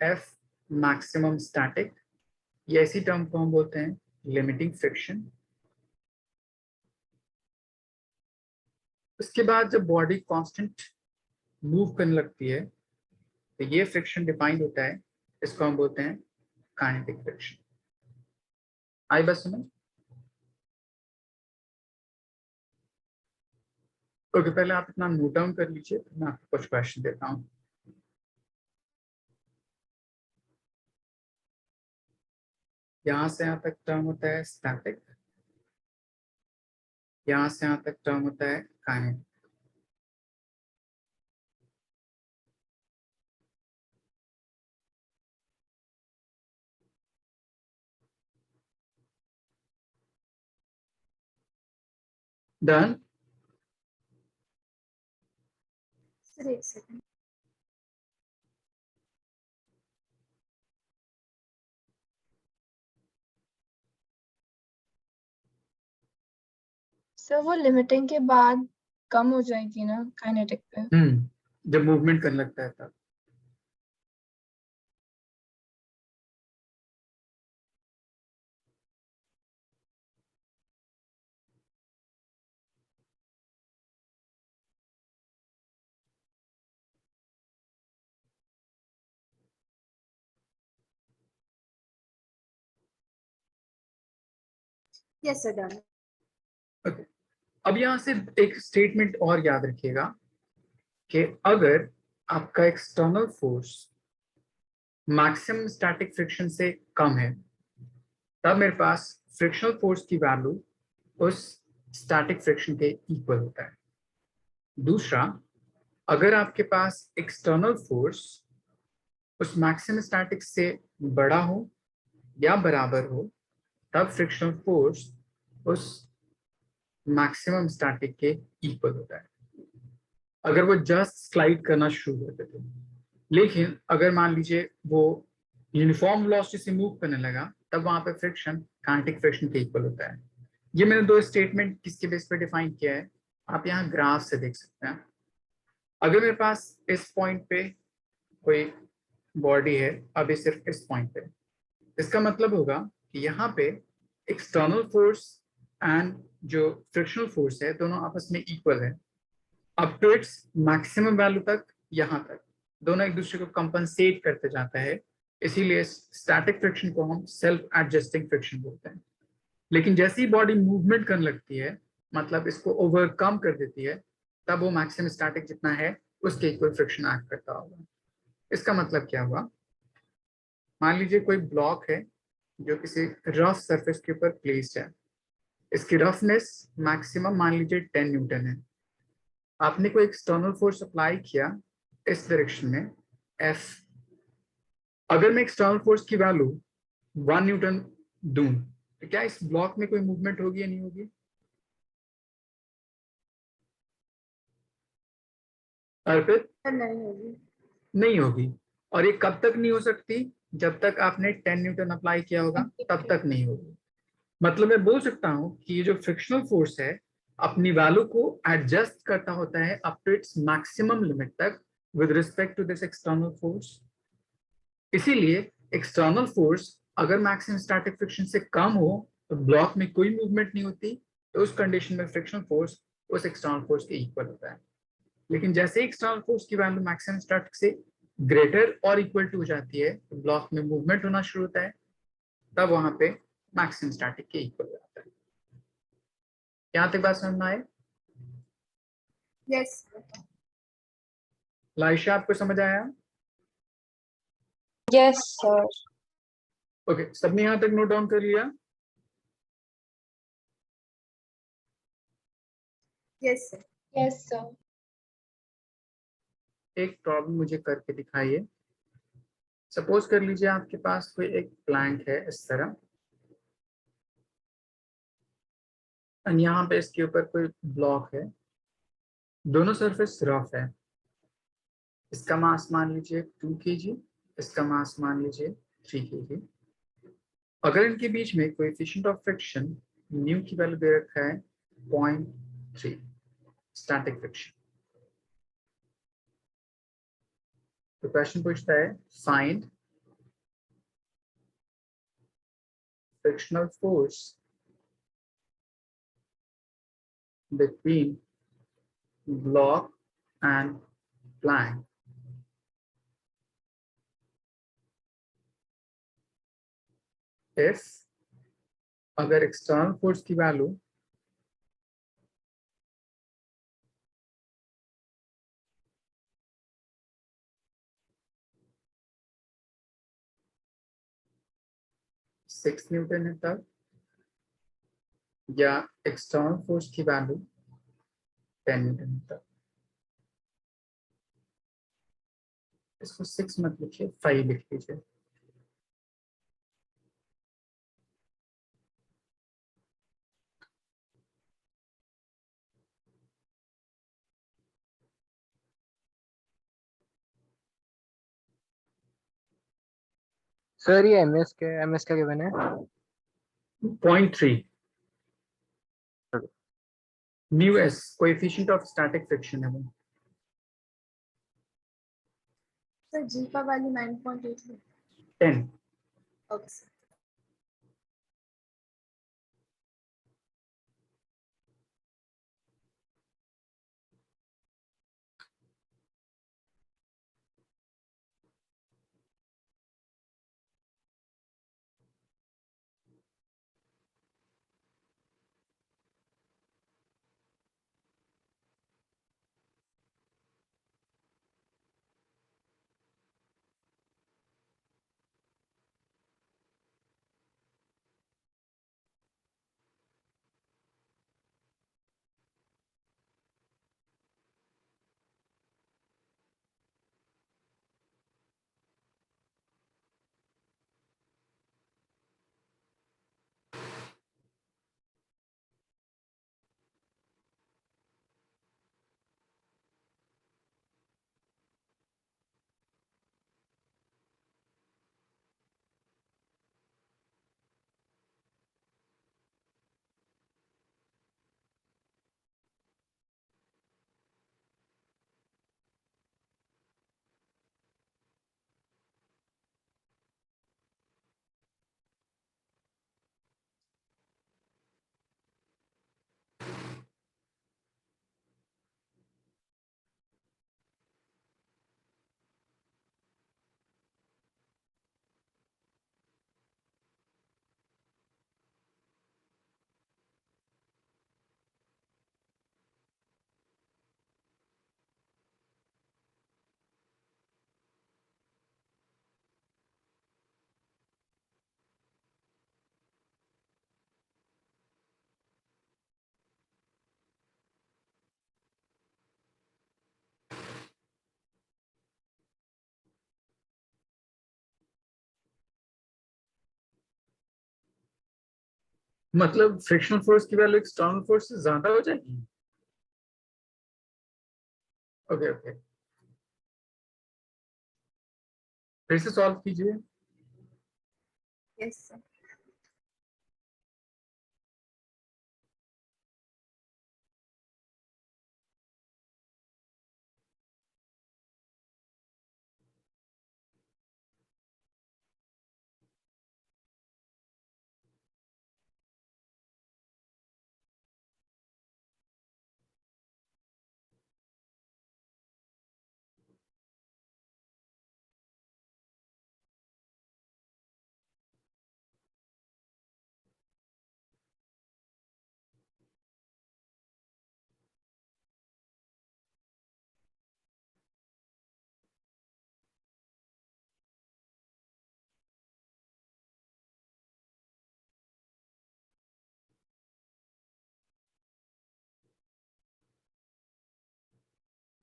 एफ मैक्सिमम स्टैटिक, या इसी टर्म को हम बोलते हैं लिमिटिंग फ्रिक्शन। उसके बाद जब बॉडी कांस्टेंट मूव करने लगती है तो ये फ्रिक्शन डिफाइंड होता है, इसको हम बोलते हैं काइनेटिक फ्रिक्शन। आई बस समझ? ओके, पहले आप इतना नोट डाउन कर लीजिए, मैं आपको कुछ क्वेश्चन देता हूँ। यहाँ से यहाँ तक टर्म होता है स्टैटिक, यहाँ से यहाँ तक टर्म होता है काइनेटिक। डन? Sir, एक second. सर वो लिमिटिंग के बाद कम हो जाएगी ना काइनेटिक पे? जब मूवमेंट करने लगता है तब। Yes, sir, done. ओके, अब यहाँ से एक स्टेटमेंट और याद रखिएगा कि अगर आपका external force maximum static friction से कम है तब मेरे पास फ्रिक्शनल फोर्स की वैल्यू उस स्टैटिक फ्रिक्शन के इक्वल होता है। दूसरा, अगर आपके पास एक्सटर्नल फोर्स उस मैक्सिमम स्टैटिक से बड़ा हो या बराबर हो तब फ्रिक्शनल फोर्स उस मैक्सिमम स्टैटिक के इक्वल होता है, अगर वो जस्ट स्लाइड करना शुरू कर देते हैं। लेकिन अगर मान लीजिए वो यूनिफॉर्म वेलोसिटी से मूव करने लगा तब वहां पे फ्रिक्शन काइनेटिक फ्रिक्शन के इक्वल होता है। ये मैंने दो स्टेटमेंट किसके बेस पे डिफाइन किया है, आप यहाँ ग्राफ से देख सकते हैं। अगर मेरे पास इस पॉइंट पे कोई बॉडी है, अभी सिर्फ इस पॉइंट पे, इसका मतलब होगा कि यहाँ पे एक्सटर्नल फोर्स एंड जो फ्रिक्शनल फोर्स है दोनों आपस में इक्वल है up to its maximum value तक। यहाँ तक दोनों एक दूसरे को कंपनसेट करते जाता है, इसीलिए स्टैटिक फ्रिक्शन को हम सेल्फ एडजस्टिंग फ्रिक्शन बोलते हैं। लेकिन जैसे ही बॉडी मूवमेंट करने लगती है, मतलब इसको ओवरकम कर देती है, तब वो मैक्सिमम स्टैटिक जितना है उसके इक्वल फ्रिक्शन एक्ट करता होगा। इसका मतलब क्या हुआ, मान लीजिए कोई ब्लॉक है जो किसी रफ सरफेस के ऊपर प्लेस्ड है, इसकी रफनेस मैक्सिमम मान लीजिए 10 न्यूटन है। आपने कोई एक्सटर्नल फोर्स अप्लाई किया इस डायरेक्शन में F, अगर मैं एक्सटर्नल फोर्स की वैल्यू 1 न्यूटन दूं तो क्या इस ब्लॉक में कोई मूवमेंट होगी या नहीं होगी? और फिर नहीं होगी। नहीं होगी। और ये कब तक नहीं हो सकती? जब तक आपने 10 न्यूटन अप्लाई किया होगा तब तक नहीं होगी। मतलब मैं बोल सकता हूं कि ये जो फ्रिक्शनल फोर्स है अपनी वैल्यू को एडजस्ट करता होता है up to its maximum limit तक with respect to this external force. इसीलिए एक्सटर्नल फोर्स अगर मैक्सिमम स्टैटिक फ्रिक्शन से कम हो तो ब्लॉक में कोई मूवमेंट नहीं होती, तो उस कंडीशन में फ्रिक्शनल फोर्स उस एक्सटर्नल फोर्स के इक्वल होता है। लेकिन जैसे एक्सटर्नल फोर्स की वैल्यू मैक्सिमम स्टैटिक से ग्रेटर और इक्वल टू हो जाती है तो ब्लॉक में मूवमेंट होना शुरू होता है, तब वहां पे मैक्सिमम स्टैटिक के इक्वल हो जाता है। यहां तक बात समझ में आए? यस। लाइशा आपको समझ आया? Yes, sir. ओके, सबने यहां तक नोट डाउन कर लिया? Yes sir. Yes sir. एक प्रॉब्लम मुझे करके दिखाइए। सपोज कर लीजिए आपके पास कोई एक प्लैंक है इस तरह, और यहाँ पे इसके ऊपर कोई ब्लॉक है, दोनों सरफेस रफ है। इसका मास मान लीजिए 2 kg, इसका मास मान लीजिए 3 kg। अगर इनके बीच में कोएफिशिएंट ऑफ फ्रिक्शन न्यू की वैल्यू दे रखा है 0.3 स्टैटिक फ्रिक्शन, तो क्वेश्चन पूछता है find frictional force between block and plank if अगर एक्सटर्नल फोर्स की वैल्यू सिक्स न्यूटन है तब, या एक्सटर्नल फोर्स की वैल्यू 10 न्यूटन है तब। इसको 6 मत लिखिए, 5 लिख लीजिए। सर ये एमएस का गिवन है। 0.3 mu S coefficient of static friction है वो। सर जी का वैल्यू 9.8 है। 10। Okay sir. मतलब फ्रिक्शनल फोर्स की वैल्यू एक्सटर्नल फोर्स से ज्यादा हो जाएगी। ओके ओके, फिर से सॉल्व कीजिए। Yes, sir.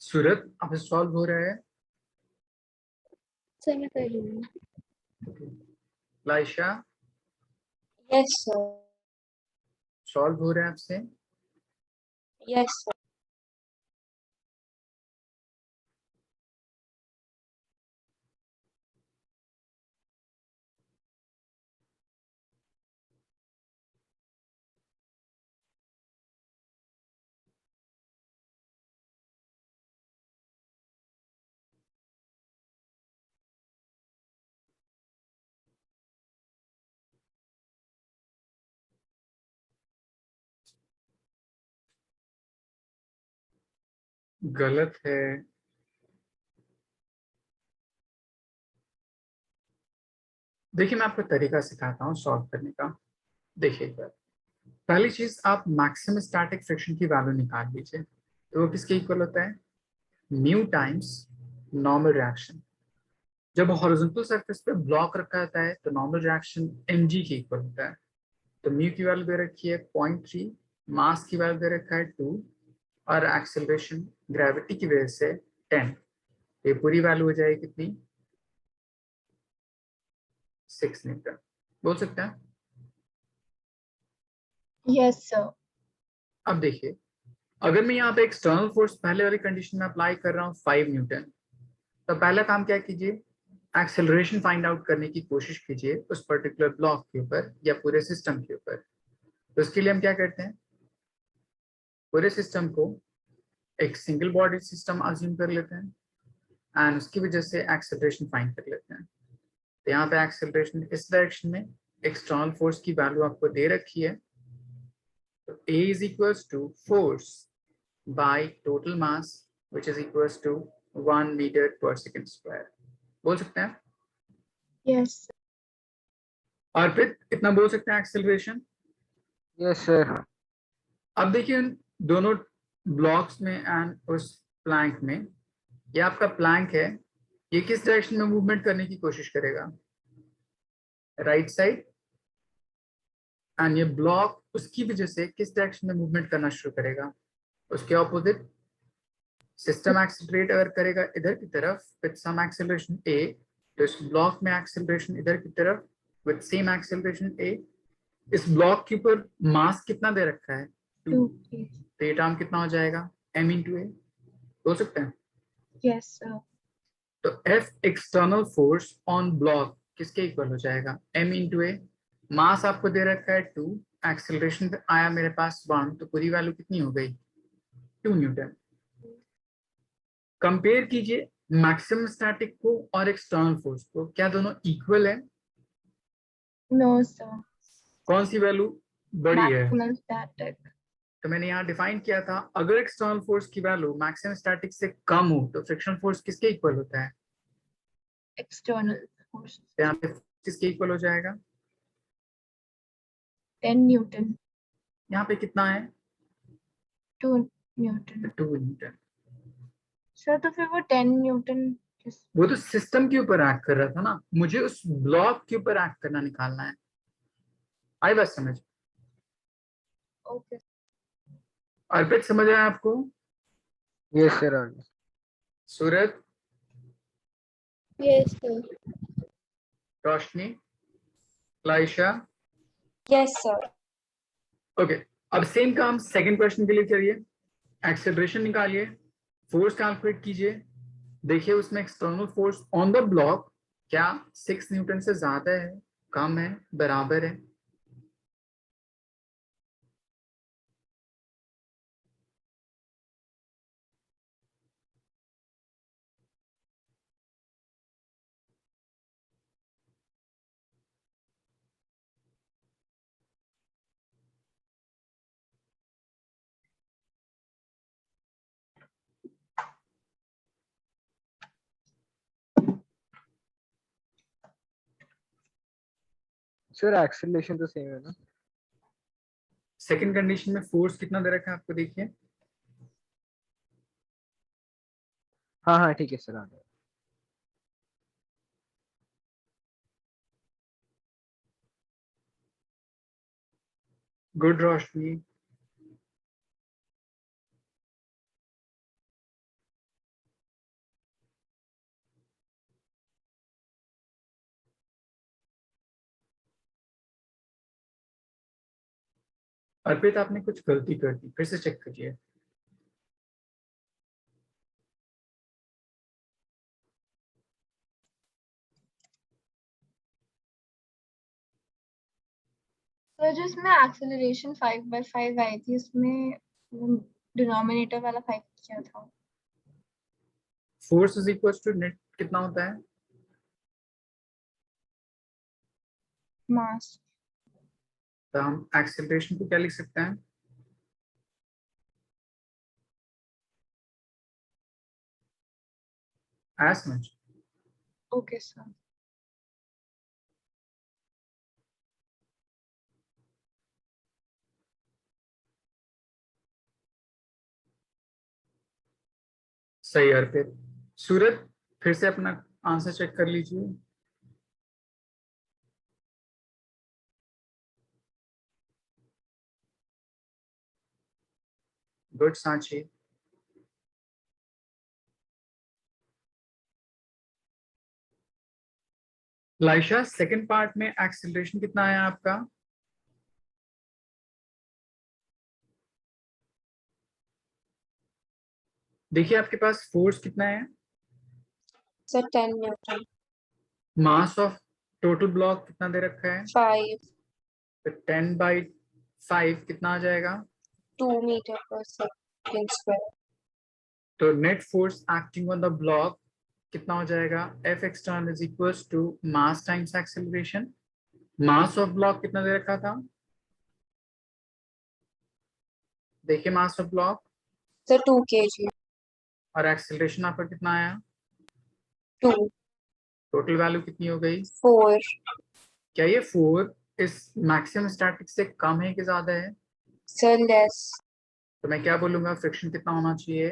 सूरत अब सॉल्व हो रहा है। सर मैं कर रही हूँ। Laisha Yes, sir. सॉल्व हो रहा है आपसे। Yes, sir. गलत है। देखिए मैं आपको तरीका सिखाता हूँ सॉल्व करने का। देखिए पहली चीज, आप मैक्सिमम स्टैटिक फ्रिक्शन की वैल्यू निकाल लीजिए। तो वो किसके इक्वल होता है? Mu times normal reaction. जब हॉरिजॉन्टल सरफेस पे ब्लॉक रखा जाता है तो नॉर्मल रिएक्शन mg के इक्वल होता है। तो म्यू की वैल्यू दे रखी है 0.3, मास की वैल्यू दे रखा है 2 और एक्सेलरेशन ग्रेविटी की वजह से 10। ये पूरी वैल्यू हो जाएगी कितनी? 6 न्यूटन। बोल सकते हैं। Yes, sir. अब देखिए, अगर मैं यहाँ पे एक्सटर्नल फोर्स पहले वाली कंडीशन में अप्लाई कर रहा हूँ 5 न्यूटन, तो पहला काम क्या कीजिए, एक्सेलरेशन फाइंड आउट करने की कोशिश कीजिए उस पर्टिकुलर ब्लॉक के ऊपर या पूरे सिस्टम के ऊपर। तो इसके लिए हम क्या करते हैं, पूरे सिस्टम को एक सिंगल बॉडी सिस्टम अज्यूम कर लेते हैं एंड उसकी वजह से एक्सेलरेशन फाइंड कर लेते हैं। तो यहाँ पे एक्सेलरेशन इस डायरेक्शन में एक्सटर्नल फोर्स की वैल्यू आपको दे रखी है। तो A is equals to force by total mass which is equals to 1 meter per second square। बोल सकते हैं। Yes. और फिर इतना बोल सकते हैं एक्सेलरेशन। Yes sir. अब देखिए उन दोनों ब्लॉक्स में एंड उस प्लैंक में, ये आपका प्लैंक है, ये किस डायरेक्शन में मूवमेंट करने की कोशिश करेगा? Right side. एंड ये ब्लॉक उसकी वजह से किस डायरेक्शन में मूवमेंट करना शुरू करेगा? उसके ऑपोजिट। सिस्टम एक्सेलरेट अगर करेगा इधर की तरफ विद सम एक्सेलरेशन a, तो इस ब्लॉक में एक्सेलरेशन इधर की तरफ विद सेम एक्सेलरेशन a। इस ब्लॉक के ऊपर मास कितना दे रखा है? 2। 2. तो ये टर्म कितना हो जाएगा? m into a। हो सकते हैं। Yes, sir. तो F external force on block किसके इक्वल हो जाएगा? m into a। मास आपको दे रखा है 2, एक्सेलरेशन आया मेरे पास 1, तो पूरी वैल्यू कितनी हो गई? 2 न्यूटन। कंपेयर कीजिए मैक्सिमम स्टैटिक को और एक्सटर्नल फोर्स को, क्या दोनों इक्वल है? No, sir. कौन सी वैल्यू बड़ी है? Maximum static. तो मैंने यहाँ डिफाइन किया था, अगर एक्सटर्नल फोर्स की वैल्यू मैक्सिमम स्टैटिक से कम हो तो फ्रिक्शन फोर्स किसके इक्वल होता है? External force. तो यहाँ पे किसके इक्वल हो जाएगा? 10 Newton. यहाँ पे कितना है? 2 Newton. 2 न्यूटन। सर तो फिर वो 10 Newton किस? वो तो सिस्टम के ऊपर एक्ट कर रहा था ना, मुझे उस ब्लॉक के ऊपर एक्ट करना निकालना है। आई बात समझ? Okay. अर्पित समझ आया आपको? Yes sir. Surat, yes sir. Roshni, Laisha, Yes, sir. Okay. अब सेम काम सेकंड क्वेश्चन के लिए करिए। एक्सेलरेशन निकालिए, फोर्स कैलकुलेट कीजिए, देखिए उसमें external force on the block क्या 6 न्यूटन से ज्यादा है, कम है, बराबर है? सर एक्सेलरेशन तो सेम है ना? सेकंड कंडीशन में फोर्स कितना दे रखा है आपको, देखिए। हाँ हाँ ठीक है सर, आ गया। गुड रोशनी। अर्पित आपने कुछ गलती कर दी, फिर से चेक करिए। सर जो इसमें एक्सेलरेशन 5/5 आई थी, उसमें डिनोमिनेटर वाला 5 क्या था? Force is equal to net कितना होता है? मास। तो हम एक्सेलरेशन को क्या लिख सकते हैं? As much. Okay sir. सही अर्पित। सूरज फिर से अपना आंसर चेक कर लीजिए। Good Sanchi. Laisha second part में एक्सेलरेशन कितना आया आपका? देखिए आपके पास फोर्स कितना है? Sir, 10 Newton. Mass of total block कितना दे रखा है? 5. तो 10/5 कितना आ जाएगा? 2 meter per second square. तो net force acting on the block कितना हो जाएगा? F external is equals to mass times acceleration. Mass of block कितना दे रखा था? देखिए मास ऑफ ब्लॉक Sir, 2 kg. और एक्सेलरेशन आपका कितना आया? 2. टोटल वैल्यू कितनी हो गई? 4. क्या ये 4 इस मैक्सिमम स्टैटिक से कम है कि ज्यादा है? Sir, less. तो मैं क्या बोलूंगा, फ्रिक्शन कितना होना चाहिए?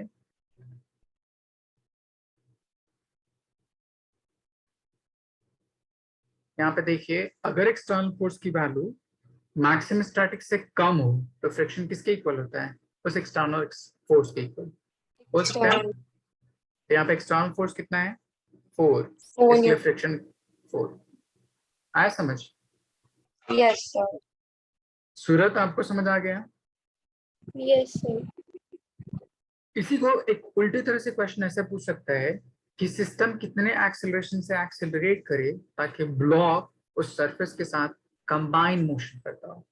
यहाँ पे देखिए, अगर एक्सटर्नल फोर्स की वैल्यू मैक्सिमम स्टैटिक से कम हो तो फ्रिक्शन किसके इक्वल होता है? उस एक्सटर्नल फोर्स के इक्वल हो सकता है। External. तो यहाँ पे एक्सटर्नल फोर्स कितना है? 4, 4 इसलिए Newton. फ्रिक्शन 4। आया समझ? Yes, sir. सूरत आपको समझ आ गया? Yes sir. इसी को एक उल्टी तरह से क्वेश्चन ऐसा पूछ सकता है कि सिस्टम कितने एक्सेलरेशन से एक्सेलरेट करे ताकि ब्लॉक उस सरफेस के साथ कंबाइन मोशन करता हो।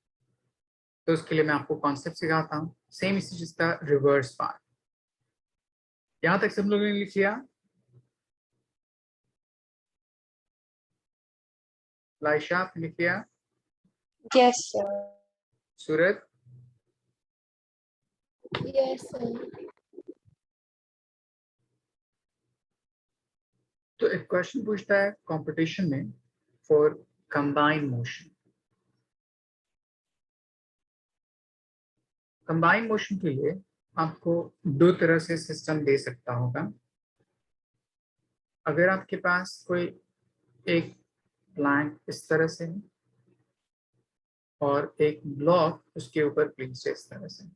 तो उसके लिए मैं आपको कॉन्सेप्ट सिखाता हूँ, सेम इसी चीज का रिवर्स पार्ट। यहां तक सब लोगों ने लिख लिया? लाइशा आपने लिख लिया? Yes, sir. Surat? Yes sir. तो एक क्वेश्चन पूछता है कंपटीशन में for combine motion. Combine motion के लिए आपको दो तरह से सिस्टम दे सकता होगा। अगर आपके पास कोई एक प्लैंक इस तरह से है और एक ब्लॉक उसके ऊपर प्लेस्ड है इस तरह से,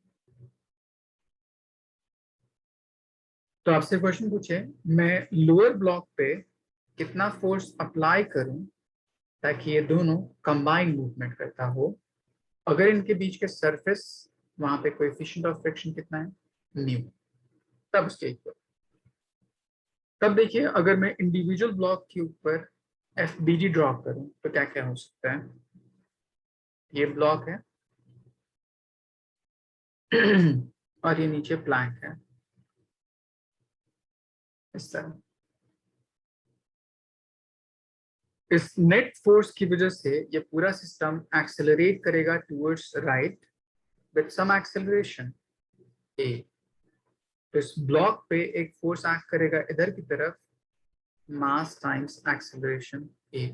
तो आपसे क्वेश्चन पूछे मैं लोअर ब्लॉक पे कितना फोर्स अप्लाई करूं ताकि ये दोनों कंबाइन मूवमेंट करता हो, अगर इनके बीच के सरफेस वहां पे कोएफिशिएंट ऑफ फ्रिक्शन कितना है? न्यू, तब उसके इक्वल। तब देखिए अगर मैं इंडिविजुअल ब्लॉक के ऊपर एफ बी जी ड्रॉ करूं तो क्या क्या हो सकता है? ये ब्लॉक है और ये नीचे प्लैंक है इस तरह। इस नेट फोर्स की वजह से ये पूरा सिस्टम एक्सेलरेट करेगा towards right with some acceleration A. तो इस ब्लॉक पे एक फोर्स एक्ट करेगा इधर की तरफ, मास टाइम्स एक्सेलरेशन ए।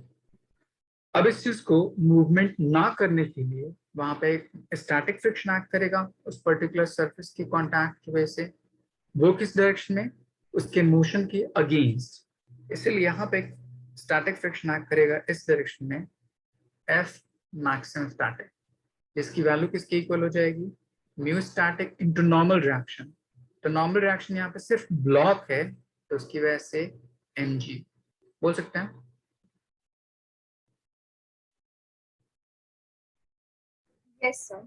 अब इस चीज को मूवमेंट ना करने के लिए वहां पे एक स्टैटिक फ्रिक्शन एक्ट करेगा उस पर्टिकुलर सरफेस की कांटेक्ट की वजह से। वो किस डायरेक्शन में? उसके मोशन के अगेंस्ट। इसलिए यहाँ पे एक स्टैटिक फ्रिक्शन एक्ट करेगा इस डायरेक्शन में, एफ मैक्सिमम स्टैटिक, जिसकी वैल्यू किसके इक्वल हो जाएगी? Mu static into normal reaction. तो नॉर्मल रिएक्शन यहाँ पे सिर्फ ब्लॉक है तो उसकी वजह से mg बोल सकते हैं। Yes, sir.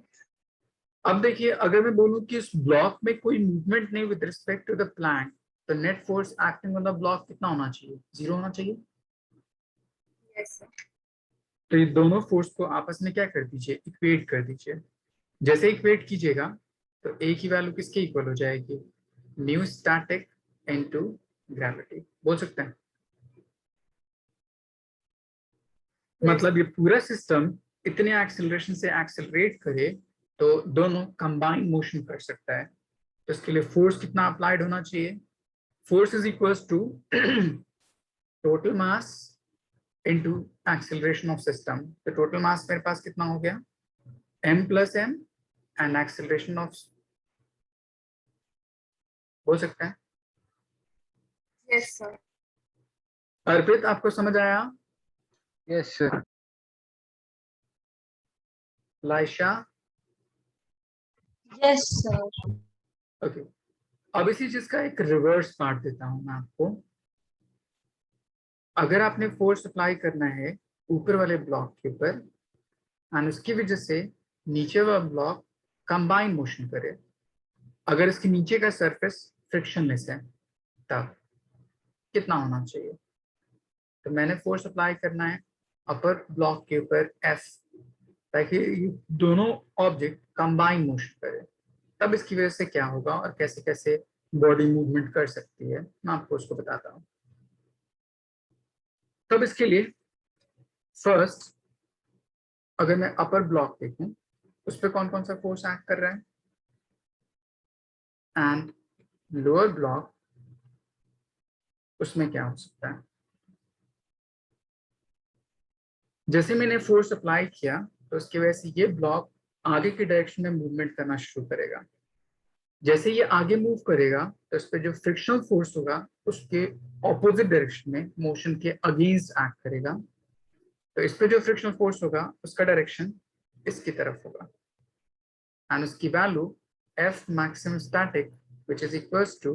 अब देखिए, अगर मैं बोलूं कि इस ब्लॉक में कोई मूवमेंट नहीं with respect to the plank, तो net force acting on the block कितना होना चाहिए? 0 होना चाहिए। Yes, sir. तो ये दोनों फोर्स को आपस में क्या कर दीजिए? इक्वेट कर दीजिए। जैसे इक्वेट कीजिएगा तो ए की वैल्यू किसके इक्वल हो जाएगी? म्यू स्टैटिक इनटू ग्रेविटी बोल सकते हैं। मतलब ये पूरा सिस्टम इतने एक्सेलरेशन से एक्सेलरेट करे तो दोनों कंबाइन मोशन कर सकता है। तो इसके लिए फोर्स कितना अप्लाइड होना चाहिए? Force is equals to total mass into acceleration of system. तो टोटल मास मेरे पास कितना हो गया? m plus m and acceleration of, बोल सकते हैं। Yes, sir. अर्पित, आपको समझ आया? Yes sir. Laisha? Yes, sir. Okay. अब इसी चीज का एक रिवर्स पार्ट देता हूं मैं आपको। अगर आपने फोर्स अप्लाई करना है ऊपर वाले ब्लॉक के ऊपर एंड उसकी वजह से नीचे वाला ब्लॉक कंबाइन मोशन करे, अगर इसके नीचे का सरफेस फ्रिक्शनलेस है, तब कितना होना चाहिए? तो मैंने फोर्स अप्लाई करना है अपर ब्लॉक के ऊपर F, ताकि ये दोनों ऑब्जेक्ट कंबाइन मोशन करे। तब इसकी वजह से क्या होगा और कैसे कैसे बॉडी मूवमेंट कर सकती है, मैं आपको उसको बताता हूँ। तब इसके लिए फर्स्ट, अगर मैं अपर ब्लॉक देखूं उस पर कौन कौन सा फोर्स एक्ट कर रहा है, एंड लोअर ब्लॉक उसमें क्या हो सकता है। जैसे मैंने फोर्स अप्लाई किया तो उसकी वजह से ये ब्लॉक आगे की डायरेक्शन में मूवमेंट करना शुरू करेगा। जैसे ये आगे मूव करेगा तो इस पे जो फ्रिक्शनल फोर्स होगा उसके ऑपोजिट डायरेक्शन में मोशन के अगेंस्ट एक्ट करेगा। तो इस पे जो फ्रिक्शनल फोर्स होगा उसका डायरेक्शन इसकी तरफ होगा एंड उसकी value F maximum static which is equals to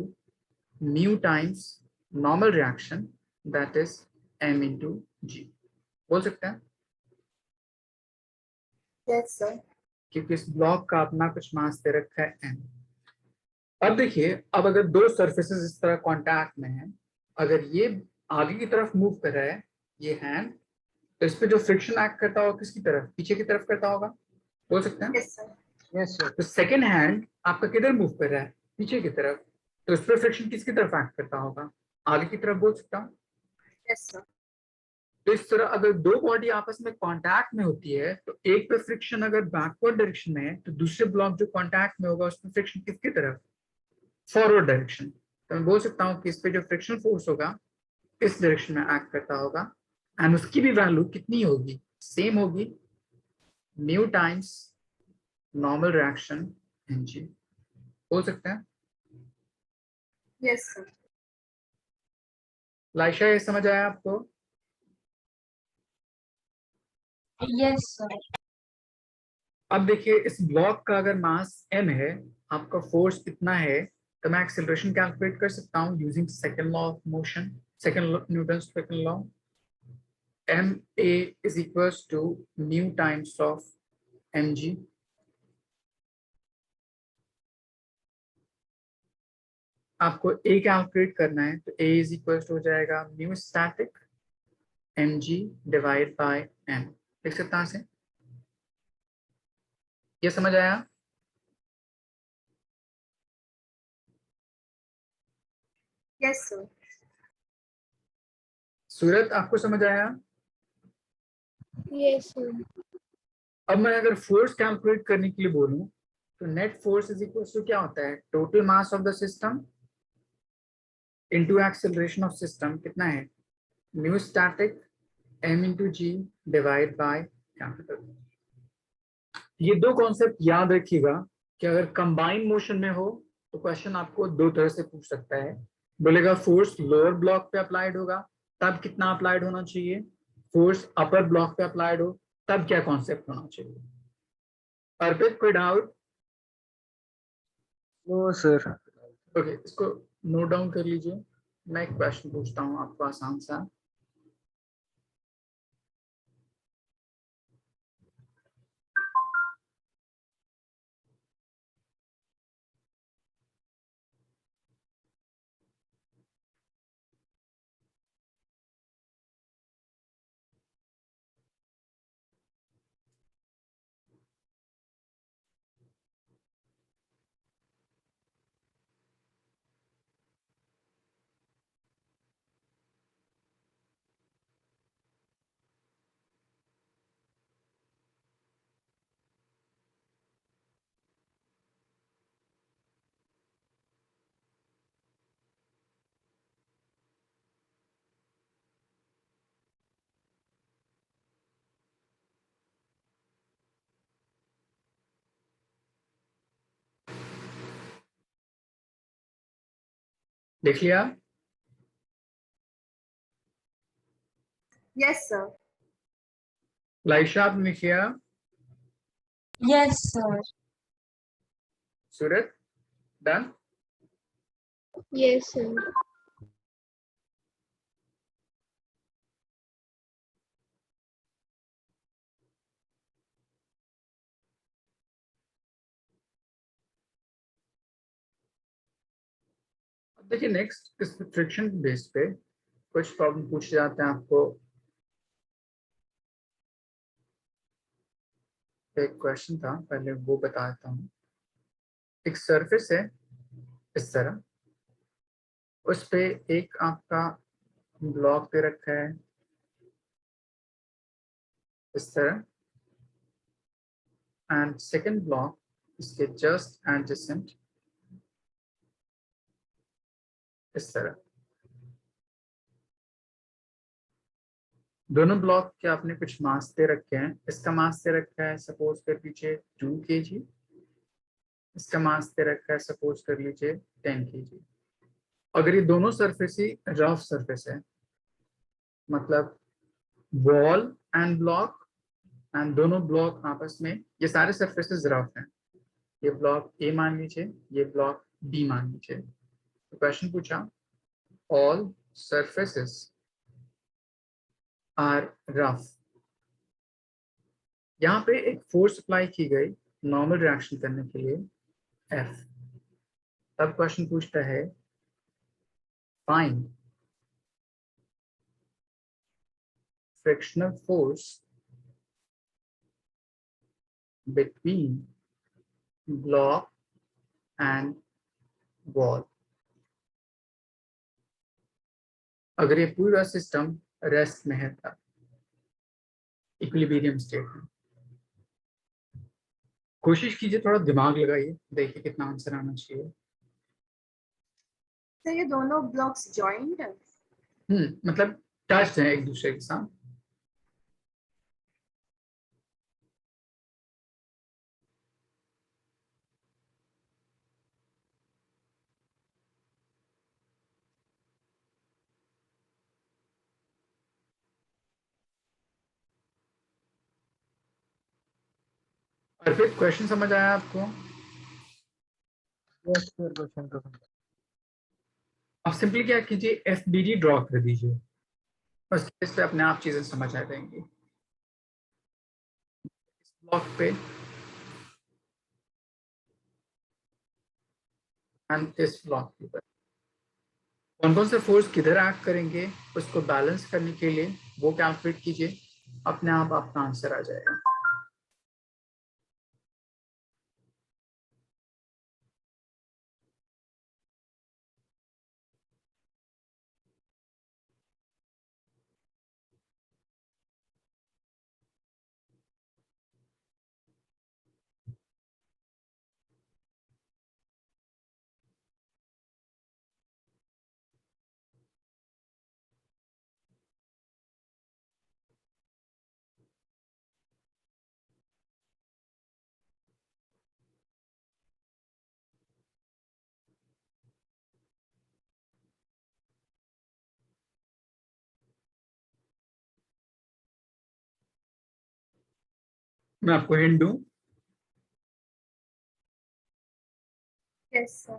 mu times normal reaction, that is m into g बोल सकते हैं। Yes, sir. क्योंकि इस ब्लॉक का अपना कुछ मास दे रखा है m। अब देखिए, अब अगर दो सरफेसेस इस तरह कांटेक्ट में हैं, अगर ये आगे की तरफ मूव कर रहा है ये हैंड, तो इस पे जो फ्रिक्शन एक्ट करता होगा किसकी तरफ? पीछे की तरफ करता होगा, बोल सकते हैं। Yes, sir. Yes sir. तो सेकेंड हैंड आपका किधर मूव कर रहा है? पीछे की तरफ। तो इस पर फ्रिक्शन किसकी तरफ एक्ट करता होगा? आगे की तरफ, बोल सकता हूँ। Yes, sir. तो इस तरह अगर दो बॉडी आपस में कांटेक्ट में होती है तो एक पे फ्रिक्शन अगर बैकवर्ड डायरेक्शन में है तो दूसरे ब्लॉक जो कांटेक्ट में होगा उसमें फ्रिक्शन किसकी तरफ? Forward direction. तो मैं बोल सकता हूँ कि इस पे जो फ्रिक्शन फोर्स होगा इस डायरेक्शन में एक्ट करता होगा एंड उसकी भी वैल्यू कितनी होगी? सेम होगी, mu times normal reaction mg बोल सकते हैं। Yes, sir. लाइशा, ये समझ आया आपको? Yes, sir. अब देखिए, इस ब्लॉक का अगर मास m है, आपका फोर्स इतना है, तो मैं एक्सेलरेशन कैलकुलेट कर सकता हूँ using second law of motion, second Newton's second law. ma is equals to mu times of mg। आपको a कैलकुलेट करना है तो a is equals to हो जाएगा mu static mg divide by m लिख सकते हैं से। ये समझ आया? Yes, sir. सूरत आपको समझ आया? Yes, sir. अब मैं अगर फोर्स कैलकुलेट करने के लिए बोलूं तो net force is equal to क्या होता है? Total mass of the system into acceleration of system कितना है? Mu static m into g divide by capital. ये दो कॉन्सेप्ट याद रखिएगा कि अगर कंबाइंड मोशन में हो तो क्वेश्चन आपको दो तरह से पूछ सकता है। बोलेगा फोर्स लोअर ब्लॉक पे अप्लाइड होगा तब कितना अप्लाइड होना चाहिए, फोर्स अपर ब्लॉक पे अप्लाइड हो तब क्या कॉन्सेप्ट होना चाहिए। अर्पित कोई डाउट? No sir. ओके, इसको नोट डाउन कर लीजिए। मैं एक क्वेश्चन पूछता हूँ आपको आसान सा। देख लिया? Yes, sir. लाइशा आपने लिख लिया? Yes, sir. सूरत डन? Yes, sir. अब देखिए नेक्स्ट इस फ्रिक्शन बेस पे कुछ प्रॉब्लम पूछे जाते हैं आपको। एक क्वेश्चन था, पहले वो बता देता हूँ। एक सरफेस है इस तरह, उस पे एक आपका ब्लॉक दे रखा है इस तरह, एंड सेकंड ब्लॉक इसके जस्ट एडजेसेंट इस तरह। दोनों ब्लॉक के आपने कुछ मास दे रखे हैं। इसका मास दे रखा है सपोज कर लीजिए 2 kg, इसका मास दे रखा है सपोज कर लीजिए 10 kg। अगर ये दोनों सरफेस ही रफ सरफेस है, मतलब वॉल एंड ब्लॉक एंड दोनों ब्लॉक आपस में, ये सारे सरफेसेस रफ हैं। ये ब्लॉक ए मान लीजिए, ये ब्लॉक बी मान लीजिए। तो क्वेश्चन पूछा ऑल सरफेसेस आर रफ। यहाँ पे एक फोर्स अप्लाई की गई नॉर्मल रिएक्शन करने के लिए F। तब क्वेश्चन पूछता है find frictional force between block and wall. अगर ये पूरा सिस्टम रेस्ट में है तब, इक्विलिब्रियम स्टेट में। कोशिश कीजिए, थोड़ा दिमाग लगाइए, देखिए कितना आंसर आना चाहिए। तो ये दोनों ब्लॉक्स जॉइंट है? मतलब टच है एक दूसरे के साथ। और फिर क्वेश्चन समझ आया आपको? यस सर, क्वेश्चन तो समझ। आप सिंपली क्या कीजिए, FBD ड्रॉ कर दीजिए, बस इस पे अपने आप चीजें समझ आ जाएंगी। इस ब्लॉक पे एंड इस ब्लॉक के ऊपर कौन कौन से फोर्स किधर एक्ट करेंगे उसको बैलेंस करने के लिए वो कैलकुलेट कीजिए, अपने आप आपका आंसर आ जाएगा। मैं आपको हिंट दूं, यस सर।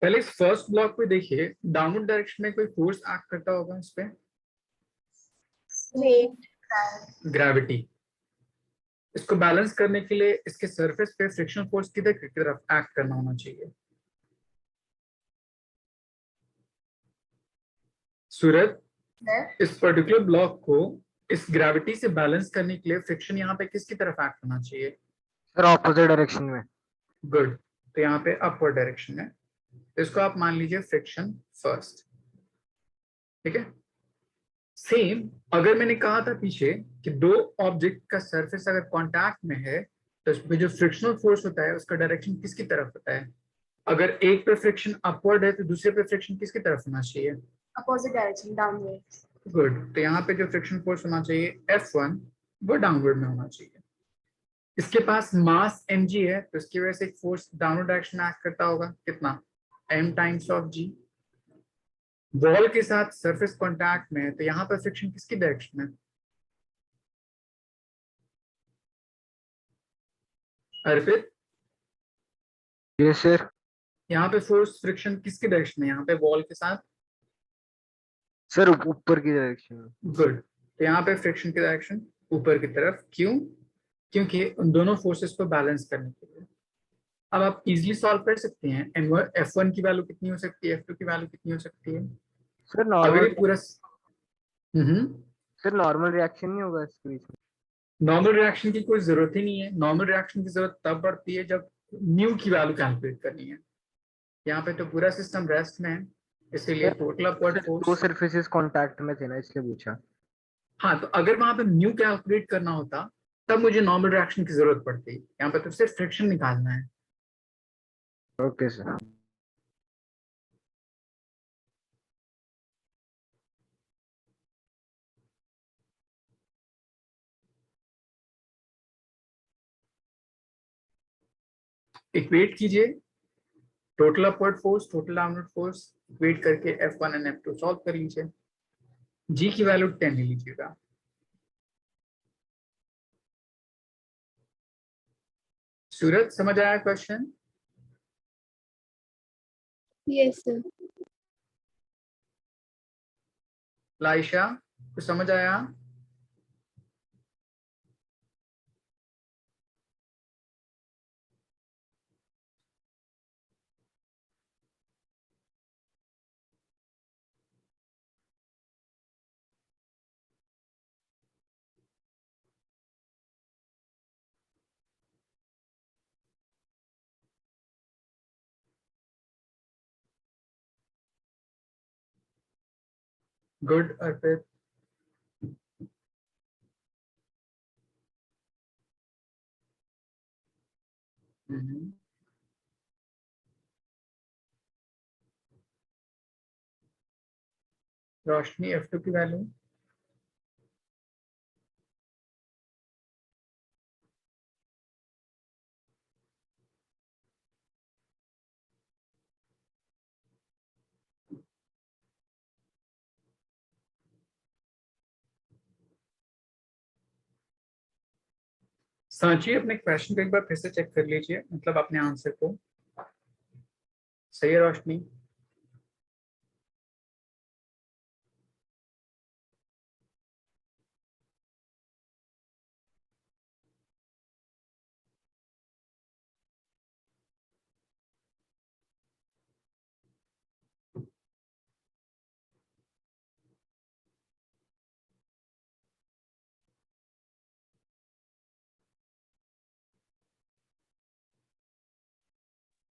पहले इस फर्स्ट ब्लॉक पे देखिए, डाउनवर्ड डायरेक्शन में कोई फोर्स एक्ट करता होगा इस पे, वेट। ग्रेविटी। इसको बैलेंस करने के लिए इसके सरफेस पे फ्रिक्शन फोर्स किधर की तरफ एक्ट करना होना चाहिए? सूरज, इस पर्टिकुलर ब्लॉक को इस ग्रेविटी से बैलेंस करने के लिए फ्रिक्शन यहाँ पे किसकी तरफ एक्ट करना चाहिए? सर ऑपोजिट डायरेक्शन में। गुड, तो यहाँ पे अपवर्ड डायरेक्शन है, तो इसको आप मान लीजिए फ्रिक्शन फर्स्ट। ठीक है, सेम अगर मैंने कहा था पीछे कि दो ऑब्जेक्ट का सरफेस अगर कांटेक्ट में है तो इसमें जो फ्रिक्शनल फोर्स होता है उसका डायरेक्शन किसकी तरफ होता है? अगर एक पे फ्रिक्शन अपवर्ड है तो दूसरे पे फ्रिक्शन किसकी तरफ होना चाहिए? Opposite direction, downward. गुड, तो यहाँ पे जो फ्रिक्शन फोर्स होना चाहिए F1 वो डाउनवर्ड में होना चाहिए। इसके पास मास mg है तो इसकी वजह से एक फोर्स डाउनवर्ड डायरेक्शन में एक्ट करता होगा, कितना? m times of g। Wall के साथ सरफेस कांटेक्ट में है तो यहाँ पर फ्रिक्शन किसकी डायरेक्शन में? अर्पित, यस सर। यहाँ पे फोर्स फ्रिक्शन किसकी डायरेक्शन है यहाँ पे वॉल के साथ? सर ऊपर की डायरेक्शन में। गुड, तो यहाँ पे फ्रिक्शन की डायरेक्शन ऊपर की तरफ, क्यों? क्योंकि उन दोनों फोर्सेस को बैलेंस करने के लिए। अब आप इजीली सॉल्व कर सकते हैं, F1 की वैल्यू कितनी हो सकती है, F2 की वैल्यू कितनी हो सकती है? सर अगर ये नॉर्मल। पूरा सर नॉर्मल रिएक्शन नहीं होगा इसके बीच में? नॉर्मल रिएक्शन की कोई जरूरत ही नहीं है, नॉर्मल रिएक्शन की जरूरत तब पड़ती है जब न्यू की वैल्यू कैलकुलेट करनी है। यहाँ पे तो पूरा सिस्टम रेस्ट में है, इसीलिए सर टोटल अपवर्ड दो फोर्स। सरफेसेस कांटेक्ट में थे ना, इसलिए पूछा। हाँ, तो अगर वहां पे न्यू कैलकुलेट करना होता तब मुझे नॉर्मल रिएक्शन की जरूरत पड़ती, यहाँ पे तो सिर्फ फ्रिक्शन निकालना है। Okay sir. इक्वेट कीजिए total upward force, total downward force, equate करके F1 एंड F2 सॉल्व कर लीजिए। जी की वैल्यू 10 ले लीजिएगा। सूरज, समझ आया क्वेश्चन? Yes sir. लाइशा, कुछ समझ आया? गुड अर्पित। हम्म। रोशनी, F2 की वैल्यू? सांची, अपने क्वेश्चन को एक बार फिर से चेक कर लीजिए, मतलब अपने आंसर को। सही है रोशनी?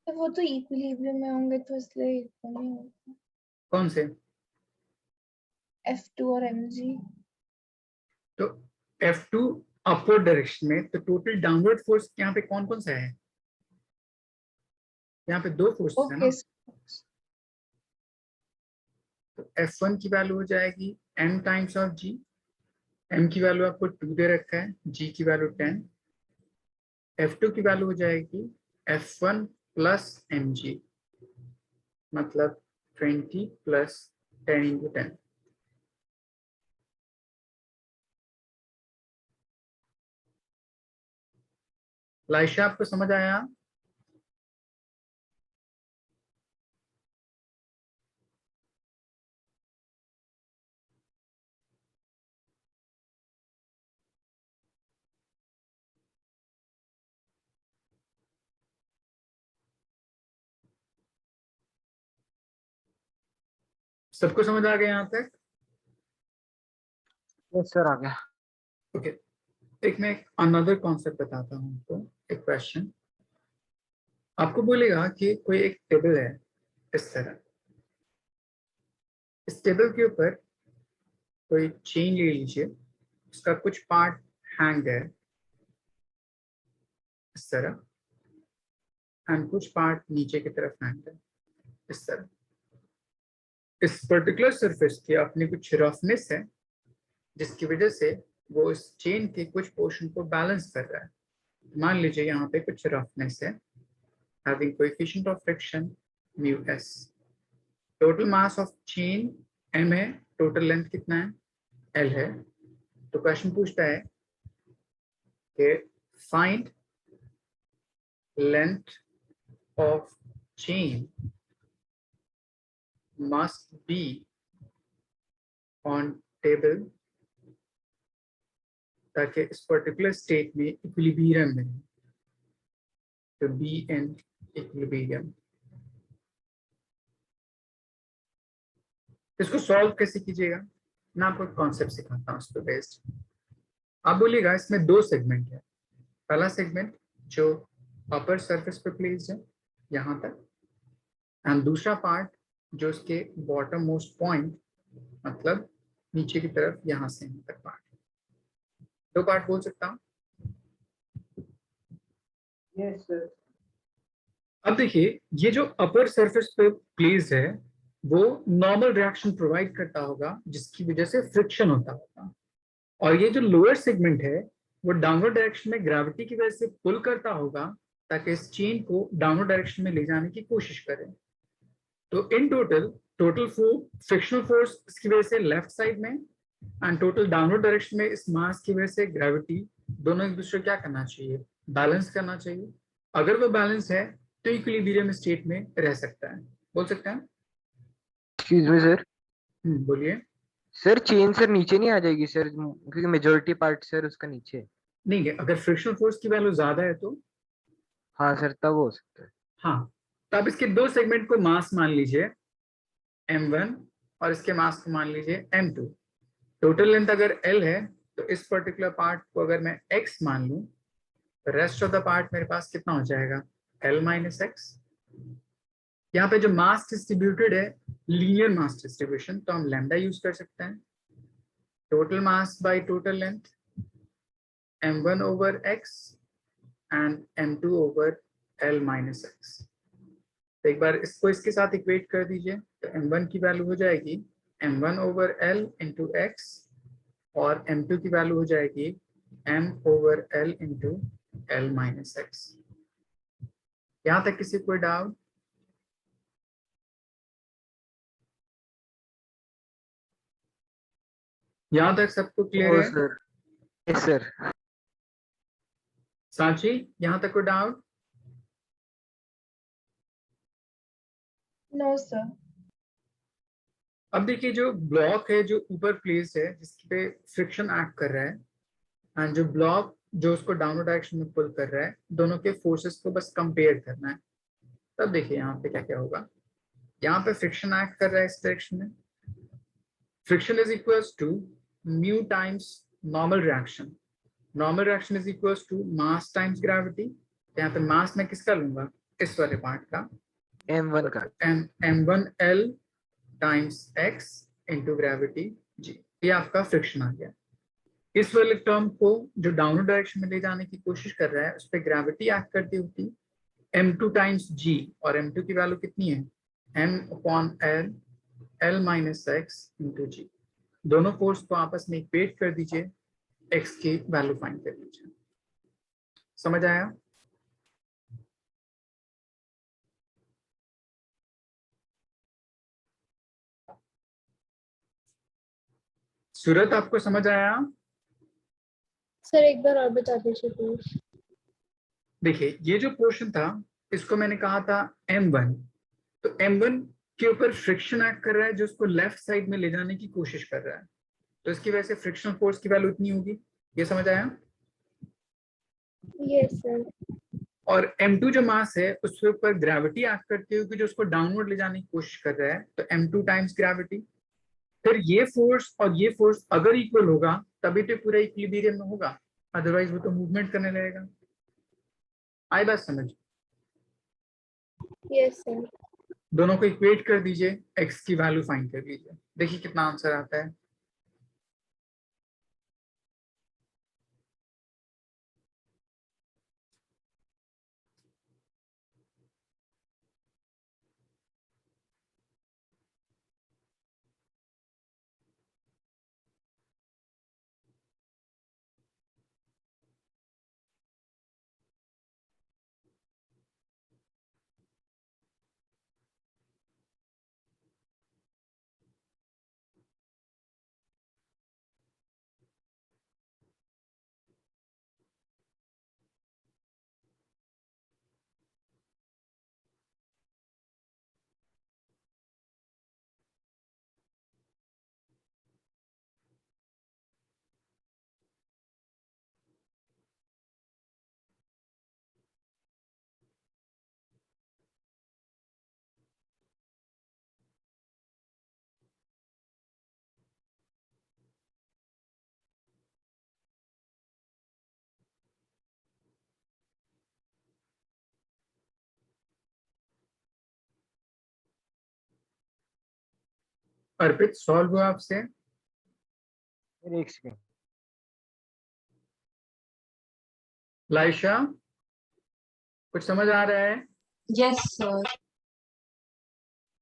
तो वो तो इक्विलिब्रियम में होंगे तो इसलिए इक्वल नहीं होगा। कौन से? F2 और mg। तो F2 अपवर्ड डायरेक्शन में, तो टोटल डाउनवर्ड फोर्स यहाँ पे कौन कौन सा है? यहाँ पे दो फोर्सेस है ना। ओके तो F1 की वैल्यू हो जाएगी m times of g। m की वैल्यू आपको 2 दे रखा है, g की वैल्यू 10। F2 की वैल्यू हो जाएगी F1 प्लस mg, मतलब 20 प्लस 10 इंटू 10। लाइशा, आपको समझ आया? सबको समझ आ गया यहाँ तक? यस सर, आ गया। ओके, एक मैं अनदर कॉन्सेप्ट बताता हूँ आपको। एक क्वेश्चन आपको बोलेगा कि कोई एक टेबल है इस तरह, इस टेबल के ऊपर कोई चेन ले लीजिए, उसका कुछ पार्ट हैंग है इस तरह, एंड कुछ पार्ट नीचे की तरफ हैंग है इस तरह। इस पर्टिकुलर सरफेस की अपनी कुछ रफनेस है, जिसकी वजह से वो इस चेन के कुछ पोर्शन को बैलेंस कर रहा है। मान लीजिए यहाँ पे कुछ रफनेस है, having coefficient of friction mu s। Total mass of chain m है, टोटल लेंथ कितना है? l है। तो क्वेश्चन पूछता है कि find length of chain must be on table, ताकि इस पर्टिकुलर स्टेट में इक्विलिब्रियम में, तो बी इन इक्विलिब्रियम। इसको सॉल्व कैसे कीजिएगा, मैं आपको कॉन्सेप्ट सिखाता हूँ उसको बेस्ड। आप बोलिएगा इसमें दो सेगमेंट है। पहला सेगमेंट जो अपर सरफेस पे प्लेस्ड है यहाँ तक, एंड दूसरा पार्ट जो उसके बॉटम मोस्ट पॉइंट, मतलब नीचे की तरफ यहाँ से यहाँ तक पार्ट। दो पार्ट बोल सकता हूँ। Yes sir. अब देखिए, ये जो अपर सरफेस पे प्लेस्ड है वो नॉर्मल रिएक्शन प्रोवाइड करता होगा, जिसकी वजह से फ्रिक्शन होता होगा। और ये जो लोअर सेगमेंट है वो डाउनवर्ड डायरेक्शन में ग्रेविटी की वजह से पुल करता होगा, ताकि इस चेन को डाउनवर्ड डायरेक्शन में ले जाने की कोशिश करें। तो इन टोटल फ्रिक्शनल फोर्स इसकी वजह से लेफ्ट साइड में, एंड टोटल डाउनवर्ड डायरेक्शन में इस मास की वजह से ग्रेविटी, दोनों एक दूसरे क्या करना चाहिए? बैलेंस करना चाहिए। अगर वो बैलेंस है तो इक्विलिब्रियम स्टेट में रह सकता है। बोल सकते हैं? Excuse me sir. बोलिए। सर चेन सर नीचे नहीं आ जाएगी सर, क्योंकि मेजोरिटी पार्ट सर उसका नीचे है। नहीं है, अगर फ्रिक्शनल फोर्स की वैल्यू ज्यादा है तो हाँ सर, तब हो सकता है। हाँ। तो आप इसके दो सेगमेंट को मास मान लीजिए m1, और इसके मास को मान लीजिए m2। टोटल लेंथ अगर l है तो इस पर्टिकुलर पार्ट को अगर मैं x मान लूं, तो रेस्ट ऑफ द पार्ट मेरे पास कितना हो जाएगा? l minus x। यहाँ पे जो मास डिस्ट्रीब्यूटेड है लीनियर मास डिस्ट्रीब्यूशन, तो हम लैम्डा यूज कर सकते हैं। Total mass by total length m1 over x and m2 over l minus x। तो एक बार इसको इसके साथ इक्वेट कर दीजिए, तो m1 की वैल्यू हो जाएगी m1 over l into x, और m2 की वैल्यू हो जाएगी m over l into l minus x। यहाँ तक किसी कोई डाउट? यहाँ तक सबको क्लियर ओ है? सर। Yes sir. सांची, यहाँ तक कोई डाउट? No sir. अब देखिए, जो ब्लॉक है जो ऊपर प्लेस है, जिसके पे फ्रिक्शन एक्ट कर रहा है, एंड जो ब्लॉक जो उसको डाउनवर्ड डायरेक्शन में पुल कर रहा है, दोनों के फोर्सेस को बस कंपेयर करना है। तब देखिए यहाँ पे क्या क्या होगा। यहाँ पे फ्रिक्शन एक्ट कर रहा है इस डायरेक्शन में, friction is equals to mu times normal reaction. Normal reaction is equals to mass times gravity. यहाँ पे मास मैं किसका लूंगा? इस वाले पार्ट का M1 का। m1l times x into gravity g, ये आपका फ्रिक्शन आ गया। इस वाले टर्म को जो डाउनवर्ड डायरेक्शन में ले जाने की कोशिश कर रहा है उस पर ग्रेविटी एक्ट करती होती m2 टाइम्स g, और m2 की वैल्यू कितनी है m/l l minus X into G. दोनों फोर्स को आपस में इक्वेट कर दीजिए, x की वैल्यू फाइंड कर लीजिए। समझ आया? सूरत आपको समझ आया? सर एक बार और बता दीजिए प्लीज। देखिए ये जो पोर्शन था इसको मैंने कहा था m1, तो m1 के ऊपर फ्रिक्शन एक्ट कर रहा है जो उसको लेफ्ट साइड में ले जाने की कोशिश कर रहा है, तो इसकी वजह से फ्रिक्शनल फोर्स की वैल्यू इतनी होगी। ये समझ आया? Yes sir. और m2 जो मास है उसके ऊपर ग्रेविटी एक्ट करती होगी जो उसको डाउनवर्ड ले जाने की कोशिश कर रहा है, तो m2 टाइम्स ग्रेविटी। फिर ये फोर्स और ये फोर्स अगर इक्वल होगा तभी तो पूरा इक्विलिब्रियम में होगा, अदरवाइज वो तो मूवमेंट करने लगेगा। आई बात समझ? Yes sir. दोनों को इक्वेट कर दीजिए, x की वैल्यू फाइंड कर लीजिए, देखिए कितना आंसर आता है। अर्पित सॉल्व हुआ आपसे? फिर एक सेकंड। लाइशा कुछ समझ आ रहा है? Yes, sir.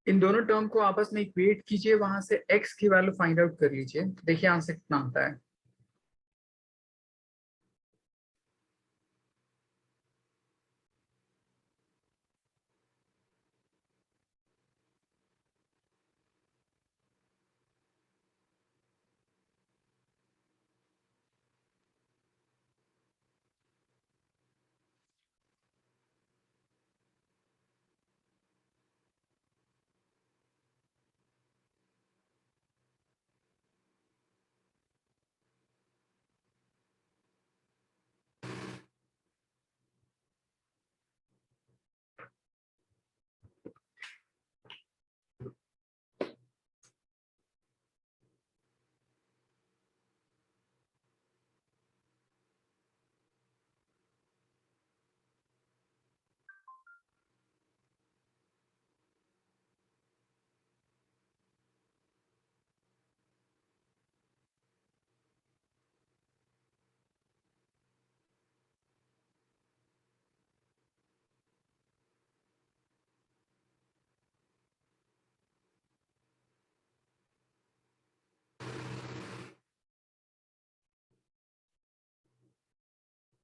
इन दोनों टर्म को आपस में इक्वेट कीजिए, वहां से x की वैल्यू फाइंड आउट कर लीजिए, देखिए आंसर कितना आता है।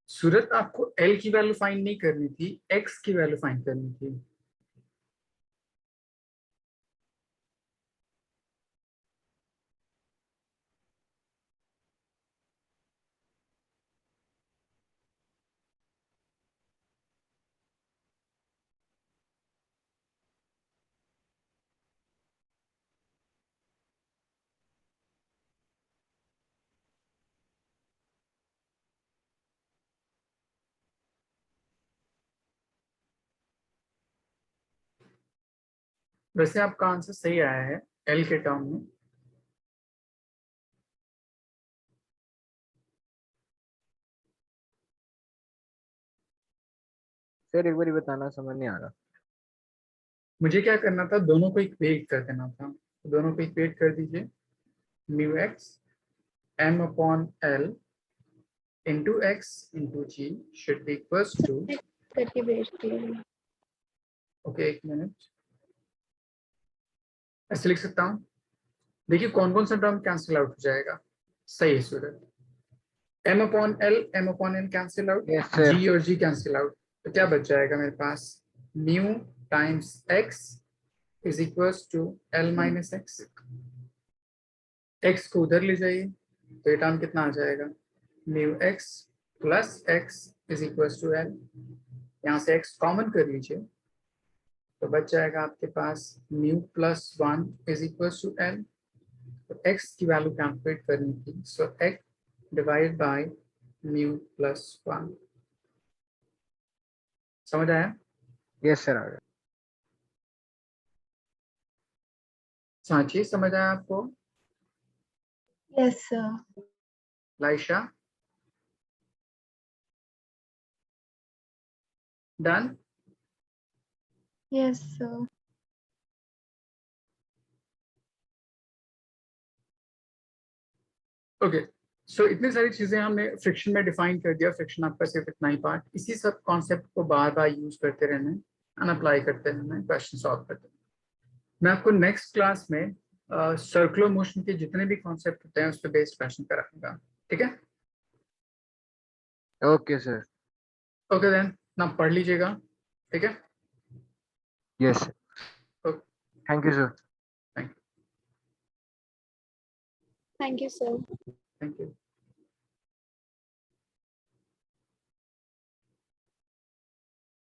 सूरत आपको l की वैल्यू फाइंड नहीं करनी थी, x की वैल्यू फाइंड करनी थी। वैसे आपका आंसर सही आया है l के टर्म में। सर एक बार बताना, समझ नहीं आ रहा। मुझे क्या करना था, दोनों को इक्वेट कर देना था। तो दोनों को इक्वेट कर दीजिए। Mu x m upon l into x into g should be equals to, करके भेज दिया। ओके एक मिनट, ऐसे लिख सकता हूँ। देखिए कौन कौन सा टर्म कैंसिल आउट हो जाएगा। सही है Suraj. m upon l cancel out, yes sir. g और g कैंसिल आउट, तो क्या बच जाएगा मेरे पास, mu times x is equals to l minus X. x को उधर ले जाइए तो ये टर्म कितना आ जाएगा, mu x plus x is equals to l। यहाँ से x कॉमन कर लीजिए तो बच जाएगा आपके पास mu plus 1 is equals to l। तो x की वैल्यू कैलकुलेट करनी थी, so x divide by mu plus 1। समझ आया? यस सर, आ गया। सांची समझ आया आपको? Yes, sir. Laisha done? Yes, sir. Okay, so इतनी सारी चीजें हमने फ्रिक्शन में डिफाइन कर दिया। फ्रिक्शन आपका सिर्फ इतना ही पार्ट, इसी सब कॉन्सेप्ट को बार बार यूज करते रहना है, एंड अप्लाई करते रहना है, क्वेश्चन सॉल्व करते रहना है। मैं आपको नेक्स्ट क्लास में सर्कुलर मोशन के जितने भी कॉन्सेप्ट होते हैं उस पर बेस्ड क्वेश्चन कराऊंगा। ठीक है? Okay sir. ओके देन, ना पढ़ लीजिएगा। ठीक है? Yes sir. Okay. Thank you sir. Thank you sir. Thank you.